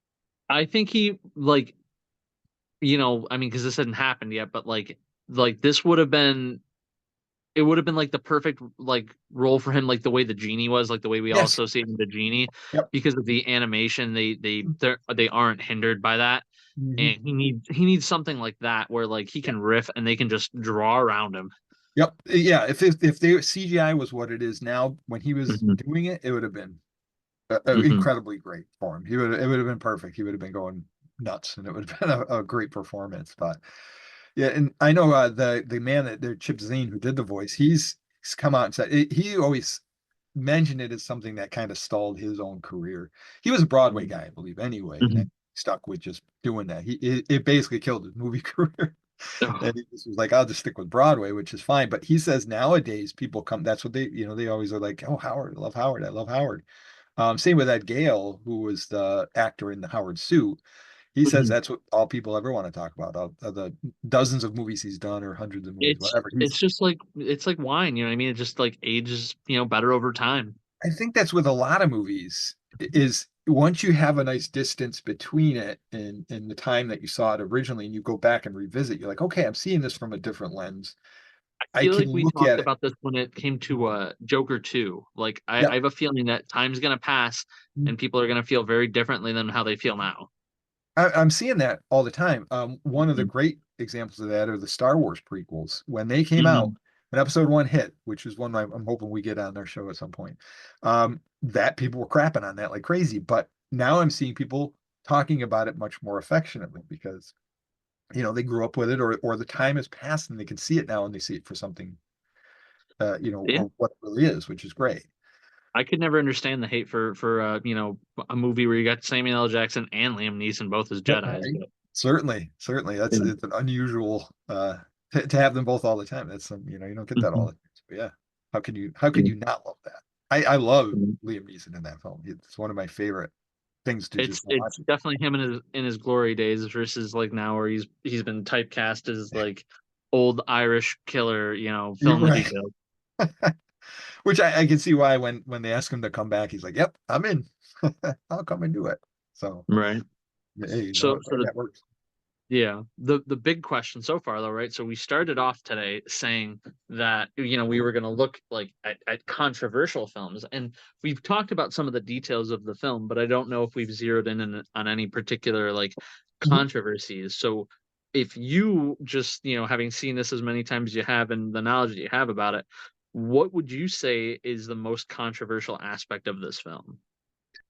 I think he like, I mean, because this hadn't happened yet, but like this would have been, it would have been like the perfect like role for him, like the way the genie was, like the way we all Yes. associate him with the genie, Yep. because of the animation. They aren't hindered by that, Mhm. and he needs something like that where like he can riff and they can just draw around him. Yep. Yeah. If they CGI was what it is now, when he was Hmm. doing it, it would have been Hmm. incredibly great for him. It would have been perfect. He would have been going nuts, and it would have been a great performance. But yeah, and I know the man that the Chip Zane who did the voice, he's come out and said he always mentioned it as something that kind of stalled his own career. He was a Broadway guy, I believe, anyway, and then Hmm. stuck with just doing that. It basically killed his movie career. And Oh. he just was like, I'll just stick with Broadway, which is fine. But he says nowadays people come, that's what they always are like, oh, Howard, I love Howard. I love Howard. Same with Ed Gale, who was the actor in the Howard suit. He says Mhm. that's what all people ever want to talk about. The dozens of movies he's done or hundreds of movies, It's whatever. it's just like it's like wine, what I mean? It just like ages, better over time. I think that's with a lot of movies is once you have a nice distance between it and the time that you saw it originally and you go back and revisit, you're like, okay, I'm seeing this from a different lens. I I feel can like we look talked at it. about this when it came to Joker 2. Like I Yep. have a feeling that time's gonna pass and people are gonna feel very differently than how they feel now. I'm seeing that all the time. One of the Mhm. great examples of that are the Star Wars prequels. When they came out, Mhm. when episode one hit, which is one I'm hoping we get on their show at some point, that people were crapping on that like crazy. But now I'm seeing people talking about it much more affectionately because, they grew up with it or the time has passed and they can see it now and they see it for something, Yeah. what it really is, which is great. I could never understand the hate for a movie where you got Samuel L. Jackson and Liam Neeson both as Yep. Jedis, Right. but Certainly, certainly. That's yeah. it's an unusual to have them both all the time. That's you don't get that all Mhm. the time. So yeah. How could Yeah. you not love that? I love Mhm. Liam Neeson in that film. It's one of my favorite things to It's just watch. it's definitely him in his glory days versus like now where he's been typecast as like old Irish killer, fill You're in the right. details. Which I can see why when they ask him to come back, he's like, "Yep, I'm in. I'll come and do it." So Right. hey, So that works. yeah, the big question so far though, right? So we started off today saying that we were going to look like at controversial films, and we've talked about some of the details of the film, but I don't know if we've zeroed in on any particular like Mhm. controversies. So if you just having seen this as many times as you have and the knowledge that you have about it, what would you say is the most controversial aspect of this film?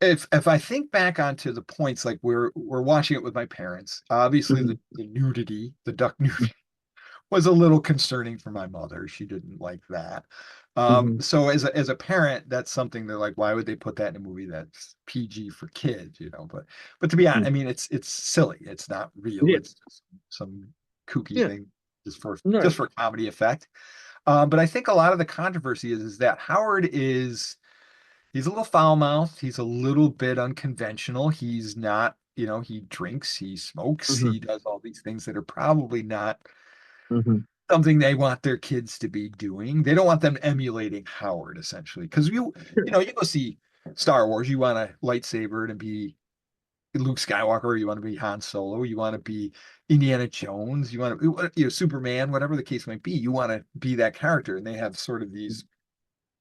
If I think back onto the points, like we're watching it with my parents, obviously Mhm. the nudity, the duck nudity was a little concerning for my mother. She didn't like that. Mhm. So as a parent, that's something they're like, why would they put that in a movie that's PG for kids, But to be honest, Mhm. I mean, it's silly. It's not real. Yeah. It's just some kooky Yeah. thing just for Right. just for comedy effect. But I think a lot of the controversy is that Howard he's a little foul-mouthed. He's a little bit unconventional. He's not, he drinks, he smokes, Mhm. he does all these things that are probably not Mhm. something they want their kids to be doing. They don't want them emulating Howard essentially. Because you Sure. know, you go see Star Wars, you want a lightsaber to be Luke Skywalker, you want to be Han Solo, you want to be Indiana Jones, you want to, Superman, whatever the case might be. You want to be that character, and they have sort of these,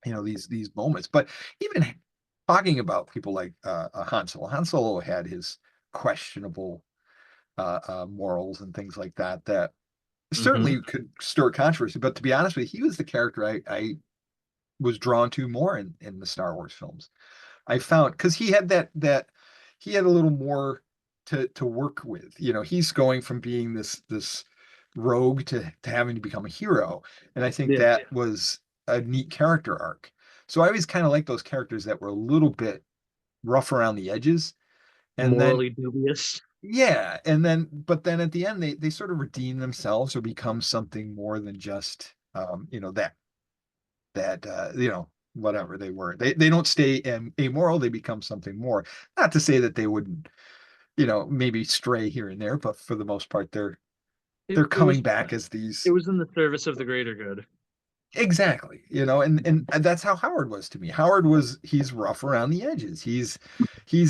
these moments. But even talking about people like Han Solo had his questionable morals and things like that that Hmm. certainly could stir controversy. But to be honest with you, he was the character I was drawn to more in the Star Wars films. I found because he had a little more to work with. He's going from being this rogue to having to become a hero, and I think Yeah. that was a neat character arc. So I always kind of like those characters that were a little bit rough around the edges, and then Morally dubious. yeah, and then but then at the end they sort of redeem themselves or become something more than just that whatever they were. They don't stay amoral, they become something more. Not to say that they wouldn't, maybe stray here and there, but for the most part It, they're it was coming back as it these. was in the service of the greater good. Exactly, and that's how Howard was to me. He's rough around the edges. He's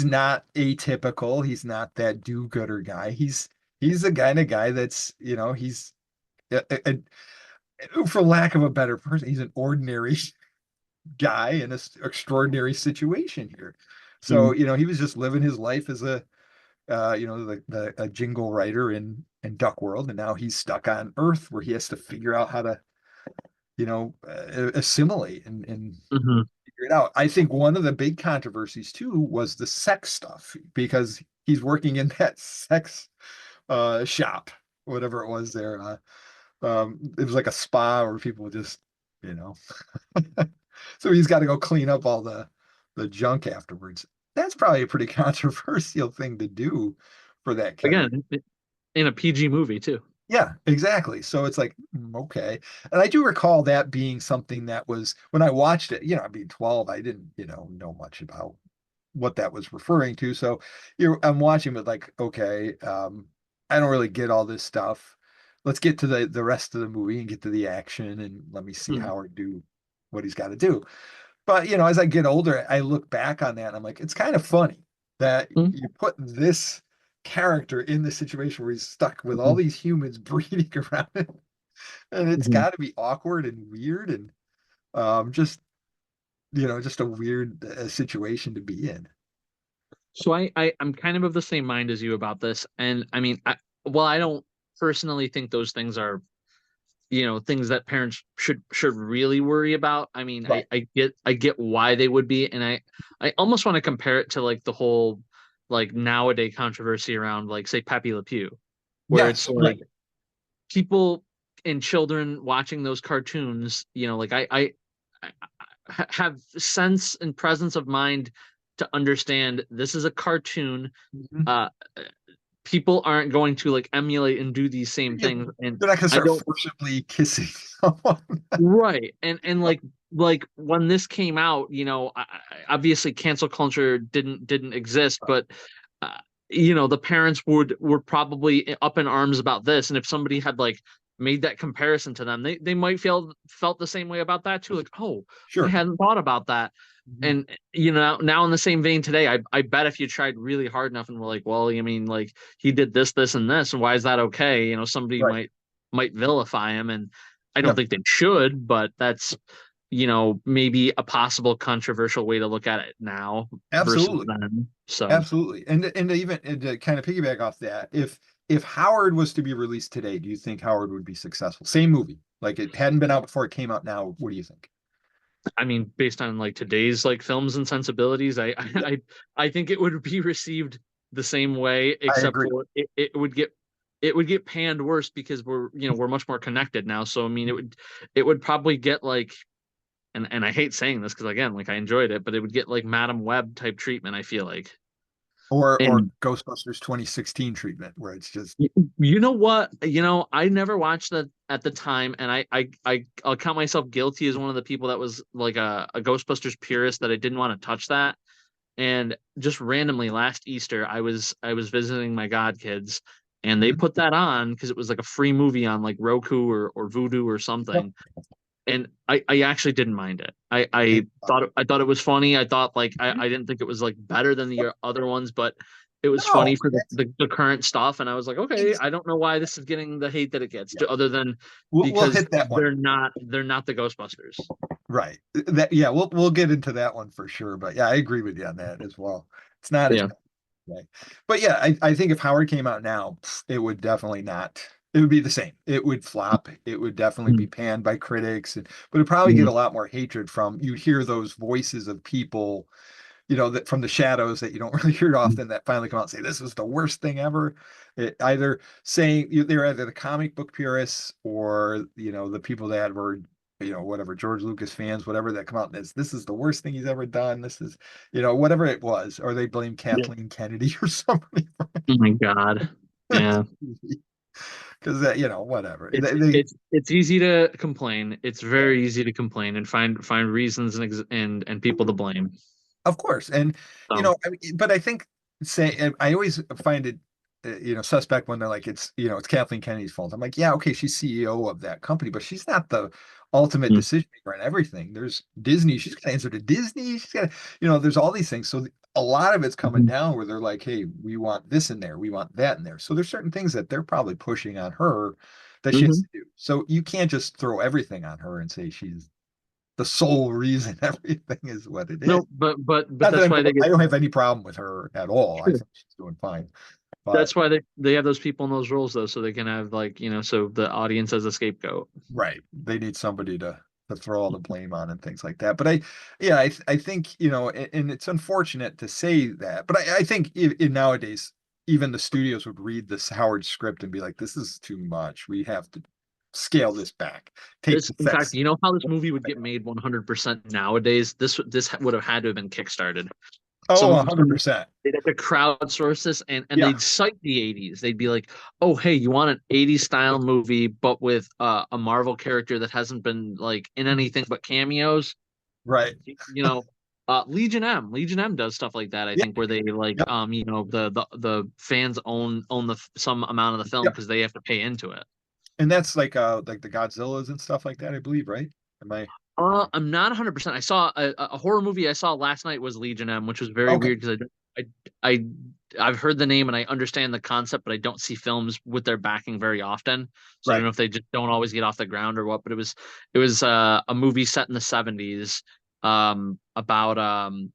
not atypical. He's not that do-gooder guy. He's the kind of guy that's, he's for lack of a better person, he's an ordinary guy in an extraordinary situation here. So, Mhm. he was just living his life as the a jingle writer in Duck World, and now he's stuck on Earth where he has to figure out how to, assimilate and Mhm. figure it out. I think one of the big controversies too was the sex stuff because he's working in that sex shop, whatever it was there. It was like a spa where people just, you know, so he's got to go clean up all the junk afterwards. That's probably a pretty controversial thing to do for that character. Again, in a PG movie too. Yeah, exactly. So it's like, okay. And I do recall that being something that was when I watched it, being 12, I didn't, know much about what that was referring to. So I'm watching it like, okay, I don't really get all this stuff. Let's get to the rest of the movie and get to the action and let me see Mhm. Howard do what he's got to do. But as I get older, I look back on that and I'm like, it's kind of funny that Mhm. you put this character in the situation where he's stuck with all Mhm. these humans breeding around him. And it's Mhm. got to be awkward and weird and just, just a weird situation to be in. So I'm kind of the same mind as you about this, and I mean, well, I don't personally think those things are things that parents should really worry about. I mean, Right. I get why they would be, and I almost want to compare it to like the whole like nowadays controversy around like say Pepe Le Pew, where it's Yes, like right. people and children watching those cartoons, like I have sense and presence of mind to understand this is a cartoon. Mhm. Uh, People aren't going to like emulate and do these same You things, and They're not going to I start don't. forcibly kissing someone. Right. And like when this came out, obviously cancel culture didn't exist, but uh, the parents were probably up in arms about this, and if somebody had like made that comparison to them, they might felt the same way about that too, like, oh, I Sure. hadn't thought about that. Mhm. And now in the same vein today, I bet if you tried really hard enough and were like, well, I mean, like he did this and this, and why is that okay? Somebody Right. might vilify him, and I don't Yep. think they should, but that's maybe a possible controversial way to look at it now versus Absolutely. then. So, Absolutely. And to kind of piggyback off that, if Howard was to be released today, do you think Howard would be successful? Same movie. Like it hadn't been out before it came out now. What do you think? I mean, based on like today's like films and sensibilities, I Yep. I think it would be received the same way, I except agree. for it would get panned worse because we're much more connected now. So I mean, it would probably get like and I hate saying this because again, like I enjoyed it, but it would get like Madam Web type treatment, I feel like. Or And Ghostbusters 2016 treatment, where it's just you know what? I never watched that at the time, and I'll count myself guilty as one of the people that was like a Ghostbusters purist that I didn't want to touch that. And just randomly last Easter, I was visiting my godkids, and they mhm. put that on because it was like a free movie on like Roku or Vudu or Yep. something. And I actually didn't mind it. I It- I thought it was funny. I thought like I didn't think it was like better than the other ones, but it was funny No, for that's the current stuff, and I was like, okay, ex- I don't know why this is getting the hate that it gets, yeah. other than We'll because hit that one. they're not the Ghostbusters. Right. That yeah, we'll get into that one for sure. But yeah, I agree with you on that as well. It's not as Yeah. bad. Right. But yeah, I think if Howard came out now, it would definitely not. It would be the same. It would flop. It would definitely be panned by critics, but it'd probably get Mm-hmm. a lot more hatred from. You'd hear those voices of people, that from the shadows that you don't really hear often that finally come out and say this is the worst thing ever. It either saying they're either the comic book purists or the people that were whatever George Lucas fans, whatever, that come out and this is the worst thing he's ever done. This is whatever it was, or they blame Yeah. Kathleen Kennedy or somebody Oh my God. Yeah. because whatever It's easy to complain. It's yeah. very easy to complain and find reasons and people to blame. Of course, and So, I mean, but I think I always find it, suspect when they're like it's Kathleen Kennedy's fault. I'm like, yeah, okay, she's CEO of that company, but she's not the ultimate mm, decision maker on everything. There's Disney, she's got to answer to Disney. She's got, there's all these things. So a lot of it's coming mhm, down where they're like, hey, we want this in there, we want that in there. So there's certain things that they're probably pushing on her that she has mhm. to do. So you can't just throw everything on her and say she's the sole reason everything is what it is. No, but Not that that's why they I get don't have any problem with her at all. I think she's doing fine. But that's why they have those people in those roles though, so they can have like, so the audience as a scapegoat. right, they need somebody to throw all the blame on and things like that. But yeah, I think and it's unfortunate to say that, but I think in nowadays even the studios would read this Howard script and be like, this is too much. We have to scale this back. Take This, the in fact, sex. you know how this movie would get made 100% nowadays? This would have had to have been kickstarted. Oh, Some 100%. they'd have to crowdsource this, and Yeah, they'd cite the 80s. They'd be like, "Oh, hey, you want an 80s style movie, but with a Marvel character that hasn't been like in anything but cameos?" right. You know, Legion M does stuff like that. I Yeah, think where they like, yep, the fans own some amount of the film yep. because they have to pay into it. And that's like the Godzillas and stuff like that, I believe, right? Am I I'm not 100%. I saw a horror movie I saw last night was Legion M, which was very okay? weird because I I've heard the name and I understand the concept, but I don't see films with their backing very often. So I don't Right. know if they just don't always get off the ground or what. But it was a movie set in the 70s. About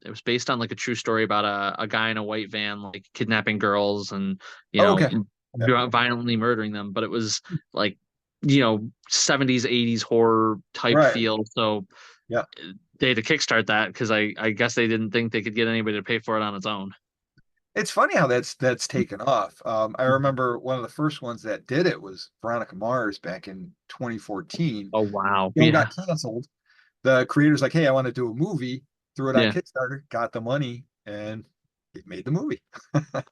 it was based on like a true story about a guy in a white van like kidnapping girls and you Oh, know okay. Yeah. violently murdering them. But it was like 70s 80s horror type Right. feel, so Yeah. they had to kickstart that because I guess they didn't think they could get anybody to pay for it on its own. It's funny how that's taken off. I remember one of the first ones that did it was Veronica Mars back in 2014. Oh wow, Show yeah, got canceled. The creator's like, hey, I want to do a movie. Threw it on yeah. Kickstarter, got the money, and it made the movie.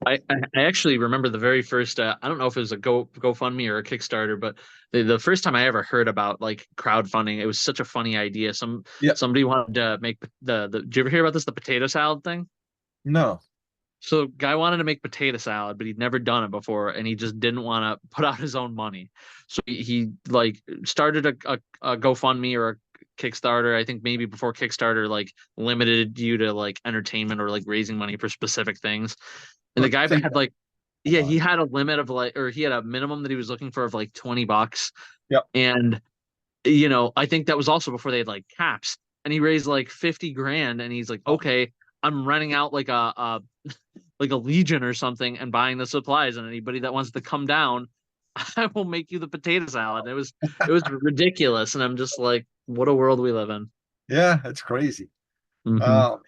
I actually remember the very first. I don't know if it was a GoFundMe or a Kickstarter, but the first time I ever heard about like crowdfunding, it was such a funny idea. Yeah. Somebody wanted to make the. Did you ever hear about this? The potato salad thing. No. So guy wanted to make potato salad, but he'd never done it before, and he just didn't want to put out his own money. So he like started a GoFundMe or a Kickstarter. I think maybe before Kickstarter like limited you to like entertainment or like raising money for specific things. And the Huh. guy So you had got like, a yeah, lot. he had a limit of like, or he had a minimum that he was looking for of like $20. Yep. And I think that was also before they had like caps. And he raised like 50 grand, and he's like, Oh, okay, I'm renting out like a like a Legion or something and buying the supplies, and anybody that wants to come down, I will make you the potato salad. It was ridiculous, and I'm just like, what a world we live in. yeah, it's crazy. Hmm. Um,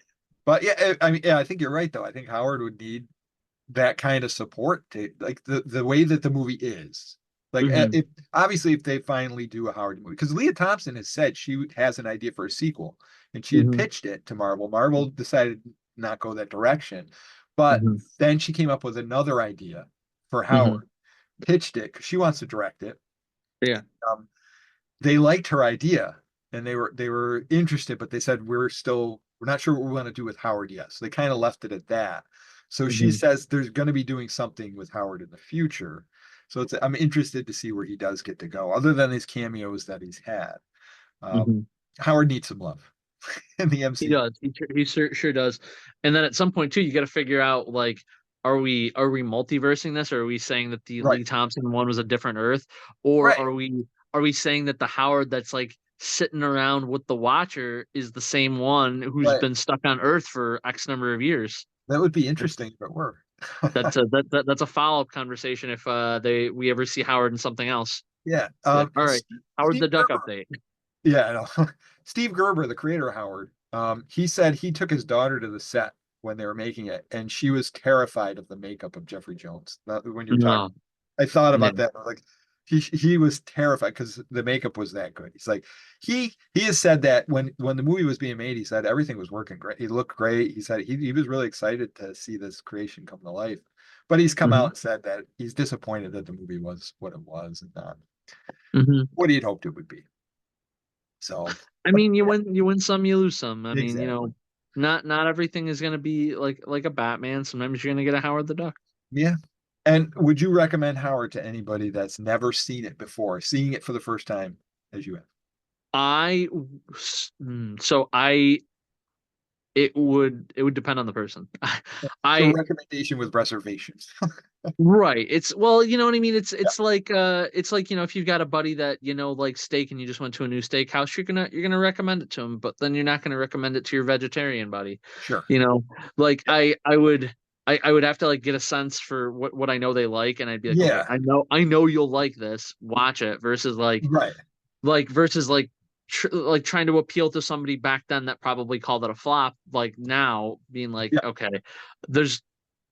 but yeah, I mean, yeah, I think you're right though. I think Howard would need that kind of support to like the way that the movie is. Like Hmm. if obviously if they finally do a Howard movie, because Leah Thompson has said she has an idea for a sequel and she had Hmm. pitched it to Marvel. Marvel decided not go that direction. But Hmm. then she came up with another idea for Hmm. Howard, pitched it because she wants to direct it. Yeah. Um, they liked her idea and they were interested, but they said we're not sure what we want to do with Howard yet. So they kind of left it at that. So she Hmm. says there's going to be doing something with Howard in the future. So I'm interested to see where he does get to go, other than his cameos that he's had. Um, Hmm. Howard needs some love in the He MC. does. He sure does. And then at some point too, you got to figure out like are we multiversing this, or are we saying that the Right, Lee Thompson one was a different Earth, or right, are we saying that the Howard that's like sitting around with the Watcher is the same one who's right. been stuck on Earth for X number of years? That would be interesting if it were. That's a follow-up conversation if we ever see Howard in something else. Yeah. Be like, all right, Howard Steve the Duck Gerber. update. Yeah, I know. Steve Gerber, the creator of Howard, he said he took his daughter to the set when they were making it, and she was terrified of the makeup of Jeffrey Jones. When you're talking, No, I thought about man. that. Like he was terrified because the makeup was that good. He's like he has said that when the movie was being made, he said everything was working great. He looked great. He said he was really excited to see this creation come to life. But he's come out Hmm. and said that he's disappointed that the movie was what it was and not Hmm. what he'd hoped it would be. So, I but mean, you win some, you lose some. I mean, exactly. not everything is gonna be like a Batman. Sometimes you're gonna get a Howard the Duck. Yeah. And would you recommend Howard to anybody that's never seen it before, seeing it for the first time as you have? I so I it would depend on the person. So I recommendation with reservations. Right. It's well, you know what I mean. It's like if you've got a buddy that likes steak and you just went to a new steakhouse, you're gonna recommend it to him, but then you're not gonna recommend it to your vegetarian buddy. Sure. You know, like Yep. I would have to like get a sense for what I know they like, and I'd be like, okay, Yeah. I know you'll like this, watch it, versus Right. like trying to appeal to somebody back then that probably called it a flop, like now being like, Yeah. okay, there's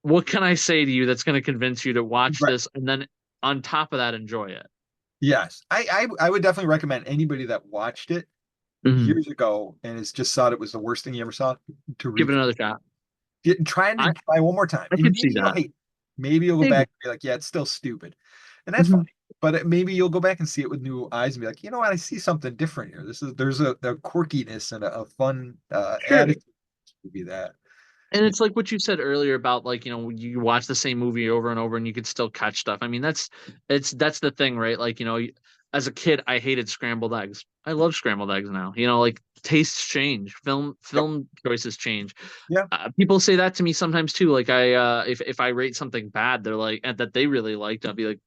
what can I say to you that's going to convince you to watch Right. this and then on top of that enjoy it? Yes. I would definitely recommend anybody that watched it Mhm. years ago and has just thought it was the worst thing you ever saw to Give it read. another shot. Try I to try one more time. I And could see maybe you'll that. hate it. Maybe you'll go Maybe. back and be like, yeah, it's still stupid. And that's fine. Hmm. But maybe you'll go back and see it with new eyes and be like, you know what, I see something different here. There's a quirkiness and a fun Sure. attitude to be that. And Yeah, it's like what you said earlier about like, you watch the same movie over and over and you could still catch stuff. I mean, that's the thing, right? Like, as a kid, I hated scrambled eggs. I love scrambled eggs now. Like tastes change, yep, film choices change. yeah. People say that to me sometimes too. Like if I rate something bad, they're like, and that they really liked, I'll be like,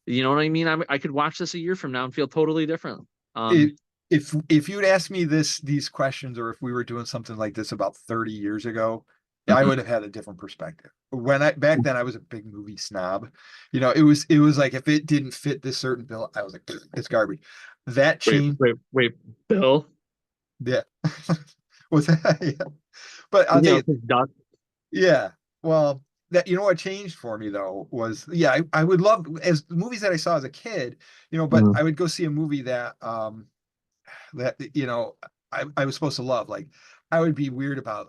you know what I mean? I could watch this a year from now and feel totally different. It, if you'd asked me these questions, or if we were doing something like this about 30 years ago, I would have had a different perspective. When I back then I was a big movie snob. It was like if it didn't fit this certain bill, I was like, it's garbage. That Wait, changed. wait, wait, Bill. Yeah. Was that? Yeah. But I'll tell you, 'Cause Doc. yeah. Well, that what changed for me though was yeah, I would love as the movies that I saw as a kid, but Mm, I would go see a movie that I was supposed to love. Like I would be weird about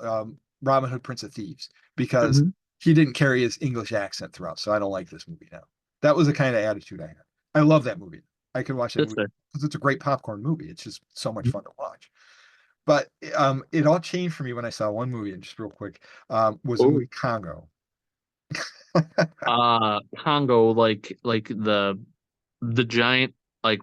Robin Hood, Prince of Thieves because mhm. he didn't carry his English accent throughout, so I don't like this movie now. That was the kind of attitude I had. I love that movie. I could watch that That's movie fair. because it's a great popcorn movie. It's just so much fun to watch. But it all changed for me when I saw one movie, and just real quick, was the Oh, movie Congo. Congo, like the giant like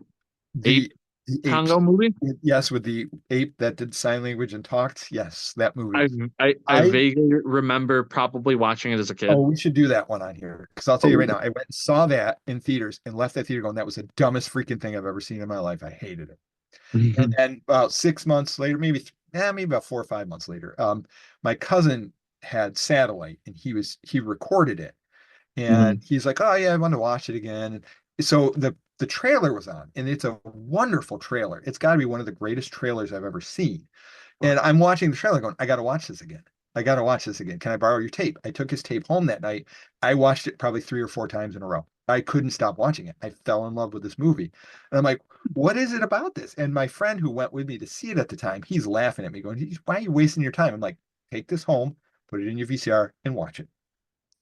The ape the apes, Congo movie. yes, with the ape that did sign language and talked. Yes, that movie. I I I vaguely remember probably watching it as a Oh, kid. we should do that one on here because I'll tell you right Oh. now, I went and saw that in theaters and left that theater going, that was the dumbest freaking thing I've ever seen in my life. I hated it. And Mhm. then about 6 months later, maybe about 4 or 5 months later, my cousin had satellite and he recorded it and Mhm. he's like, oh yeah, I want to watch it again. And so the trailer was on and it's a wonderful trailer. It's got to be one of the greatest trailers I've ever seen. And I'm watching the trailer going, I got to watch this again. I got to watch this again. Can I borrow your tape? I took his tape home that night. I watched it probably 3 or 4 times in a row. I couldn't stop watching it. I fell in love with this movie. And I'm like, what is it about this? And my friend who went with me to see it at the time, he's laughing at me, going, why are you wasting your time? I'm like, take this home, put it in your VCR, and watch it.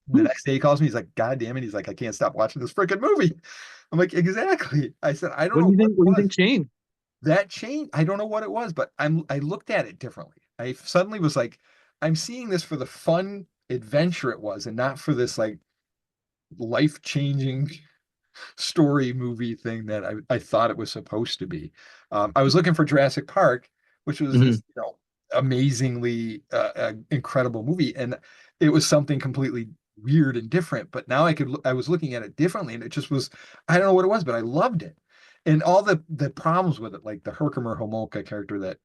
The Hmm. next day he calls me, he's like, God damn it. He's like, I can't stop watching this freaking movie. I'm like, exactly. I said, I don't What do know you what think? it What do you was. think changed? That changed. I don't know what it was, but I looked at it differently. I suddenly was like, I'm seeing this for the fun adventure it was, and not for this like life-changing story movie thing that I thought it was supposed to be. I was looking for Jurassic Park, which was Mhm. this, amazingly incredible movie, and it was something completely weird and different, but now I was looking at it differently, and it just was, I don't know what it was, but I loved it. And all the problems with it, like the Herkimer Homolka character that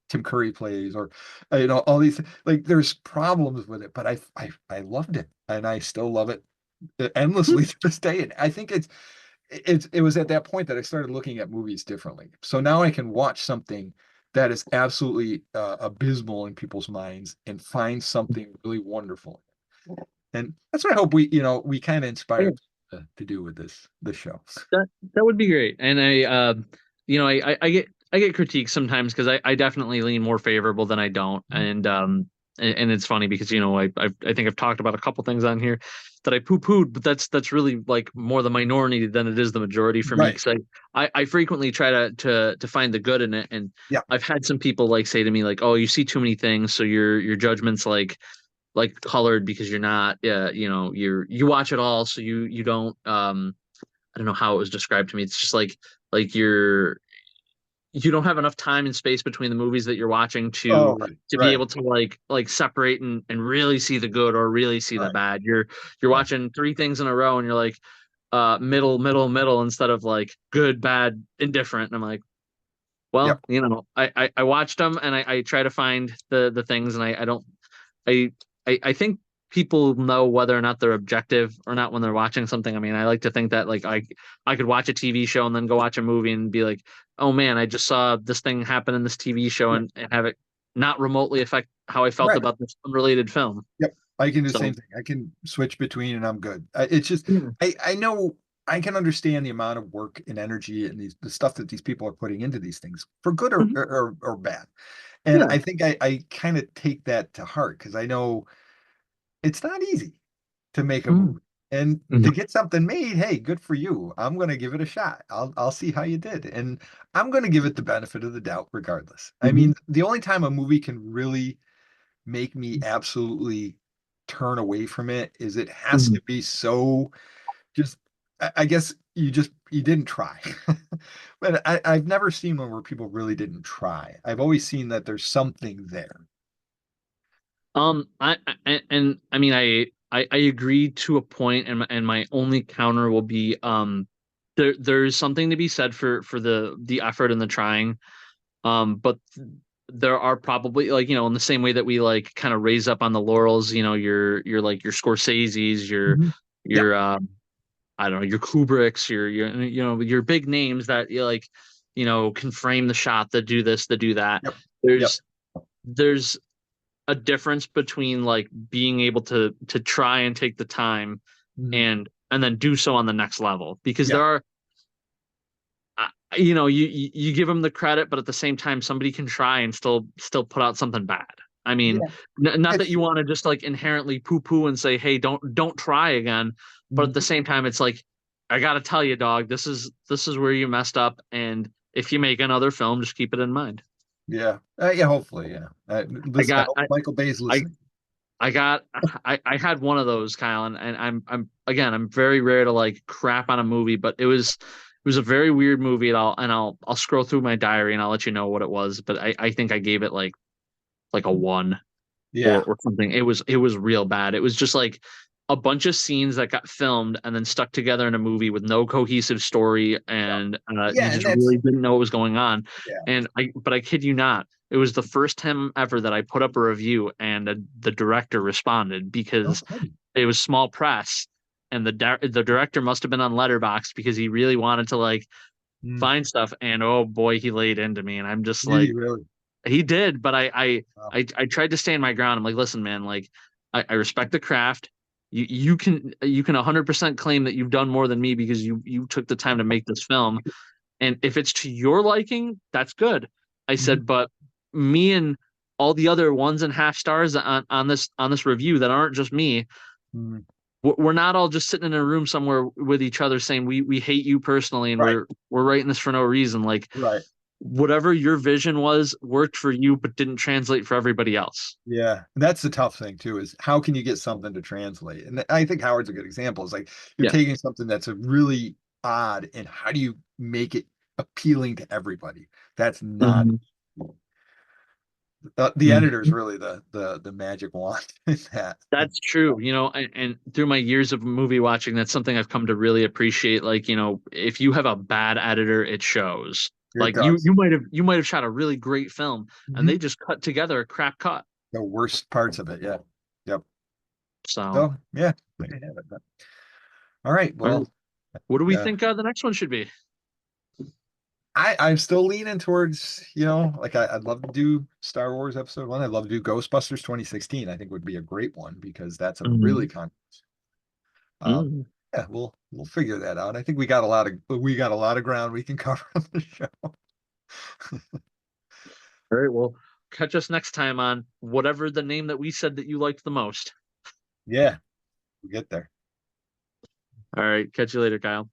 Tim Curry plays, or all these, like, there's problems with it, but I loved it, and I still love it endlessly to this day. And I think it was at that point that I started looking at movies differently. So now I can watch something that is absolutely abysmal in people's minds and find something really wonderful. And that's what I hope we kind of inspire to do with this show. That that would be great. And I get critiques sometimes because I definitely lean more favorable than I don't. And it's funny because I think I've talked about a couple things on here that I poo-pooed, but that's really like more the minority than it is the majority for me. Right. Because I frequently try to find the good in it. And Yeah. I've had some people like say to me like, oh, you see too many things, so your judgment's like colored because you're not you watch it all, so you don't I don't know how it was described to me. It's just like you don't have enough time and space between the movies that you're watching Oh, to right. be Right. able to like separate and really see the good or really see the Right. bad. You're Right. watching three things in a row and you're like middle, middle, middle instead of like good, bad, indifferent. And I'm like, well, Yep. I watched them and I try to find the things and I don't I, I think people know whether or not they're objective or not when they're watching something. I mean, I like to think that like I could watch a TV show and then go watch a movie and be like, oh man, I just saw this thing happen in this TV show and have it not remotely affect how I felt Right. about this unrelated film. Yep. I can do the So same thing. I can switch between and I'm good. It's just yeah. I know I can understand the amount of work and energy and the stuff that these people are putting into these things for good or Mhm. or bad. And Yeah. I think I kind of take that to heart because I know it's not easy to make a Mhm. movie. And No. to get something made, hey, good for you. I'm going to give it a shot. I'll see how you did. And I'm going to give it the benefit of the doubt regardless. I Mhm. mean, the only time a movie can really make me absolutely turn away from it is it has Mhm. to be so just I guess you didn't try. But I've never seen one where people really didn't try. I've always seen that there's something there. And I mean, I agree to a point, and my only counter will be, there's something to be said for the effort and the trying, but there are probably like in the same way that we like kind of raise up on the laurels, your like your Scorseses, Mhm. Yep. your I don't know, your Kubricks, your big names that you like, can frame the shot, that do this, that do that. Yep. Yep. There's there's a difference between like being able to try and take the time Mhm. and then do so on the next level because Yeah. there are you give them the credit, but at the same time somebody can try and still put out something bad. I mean, Yeah. not that It's you want to just like inherently poo poo and say, hey, don't try again, but at mhm. the same time it's like, I gotta tell you, dog, this is where you messed up, and if you make another film, just keep it in mind. Yeah. Yeah, hopefully, yeah. i Listen, I got hope Michael Bay's I listening. I got I had one of those, Kyle, and I'm again, I'm very rare to like crap on a movie, but it was a very weird movie, and I'll scroll through my diary and I'll let you know what it was. But I think I gave it like a one Yeah. or something. It was real bad. It was just like a bunch of scenes that got filmed and then stuck together in a movie with no cohesive story, Yeah. and you Yeah, and just that's really didn't know what was going on. yeah. But I kid you not, it was the first time ever that I put up a review and the director responded because Okay. it was small press, and the director must have been on Letterboxd because he really wanted to like Mm. find stuff, and oh boy, he laid into me, and I'm just Did he like, really? he did, but Wow. I tried to stand my ground. I'm like, listen, man, like I respect the craft. You can 100% claim that you've done more than me because you took the time to make this film, and if it's to your liking, that's good. I Mhm. said, but me and all the other ones and half stars on this review that aren't just me, Mhm. we're not all just sitting in a room somewhere with each other saying we hate you personally and Right. we're writing this for no reason. Like Right. whatever your vision was worked for you but didn't translate for everybody else. Yeah, and that's the tough thing too, is how can you get something to translate? And I think Howard's a good example. It's like you're Yeah. taking something that's a really odd, and how do you make it appealing to everybody? That's not. Mhm. The editor's Mhm. really the magic wand in that. That's true, and through my years of movie watching, that's something I've come to really appreciate. Like, if you have a bad editor, it shows. It Like you does. you might have shot a really great film and Mhm. they just cut together a crap cut. The worst parts of it, yeah. Yep. So, So yeah, there you have it. All right. all right, Well, what do we yeah. think the next one should be? I'm still leaning towards, like I'd love to do Star Wars Episode 1. I'd love to do Ghostbusters 2016. I think would be a great one because that's a really Mhm. con. Um, Mm. yeah, we'll figure that out. I think we got a lot of ground we can cover on the show. All right, well, catch us next time on whatever the name that we said that you liked the most. Yeah, we get there. All right, catch you later, Kyle.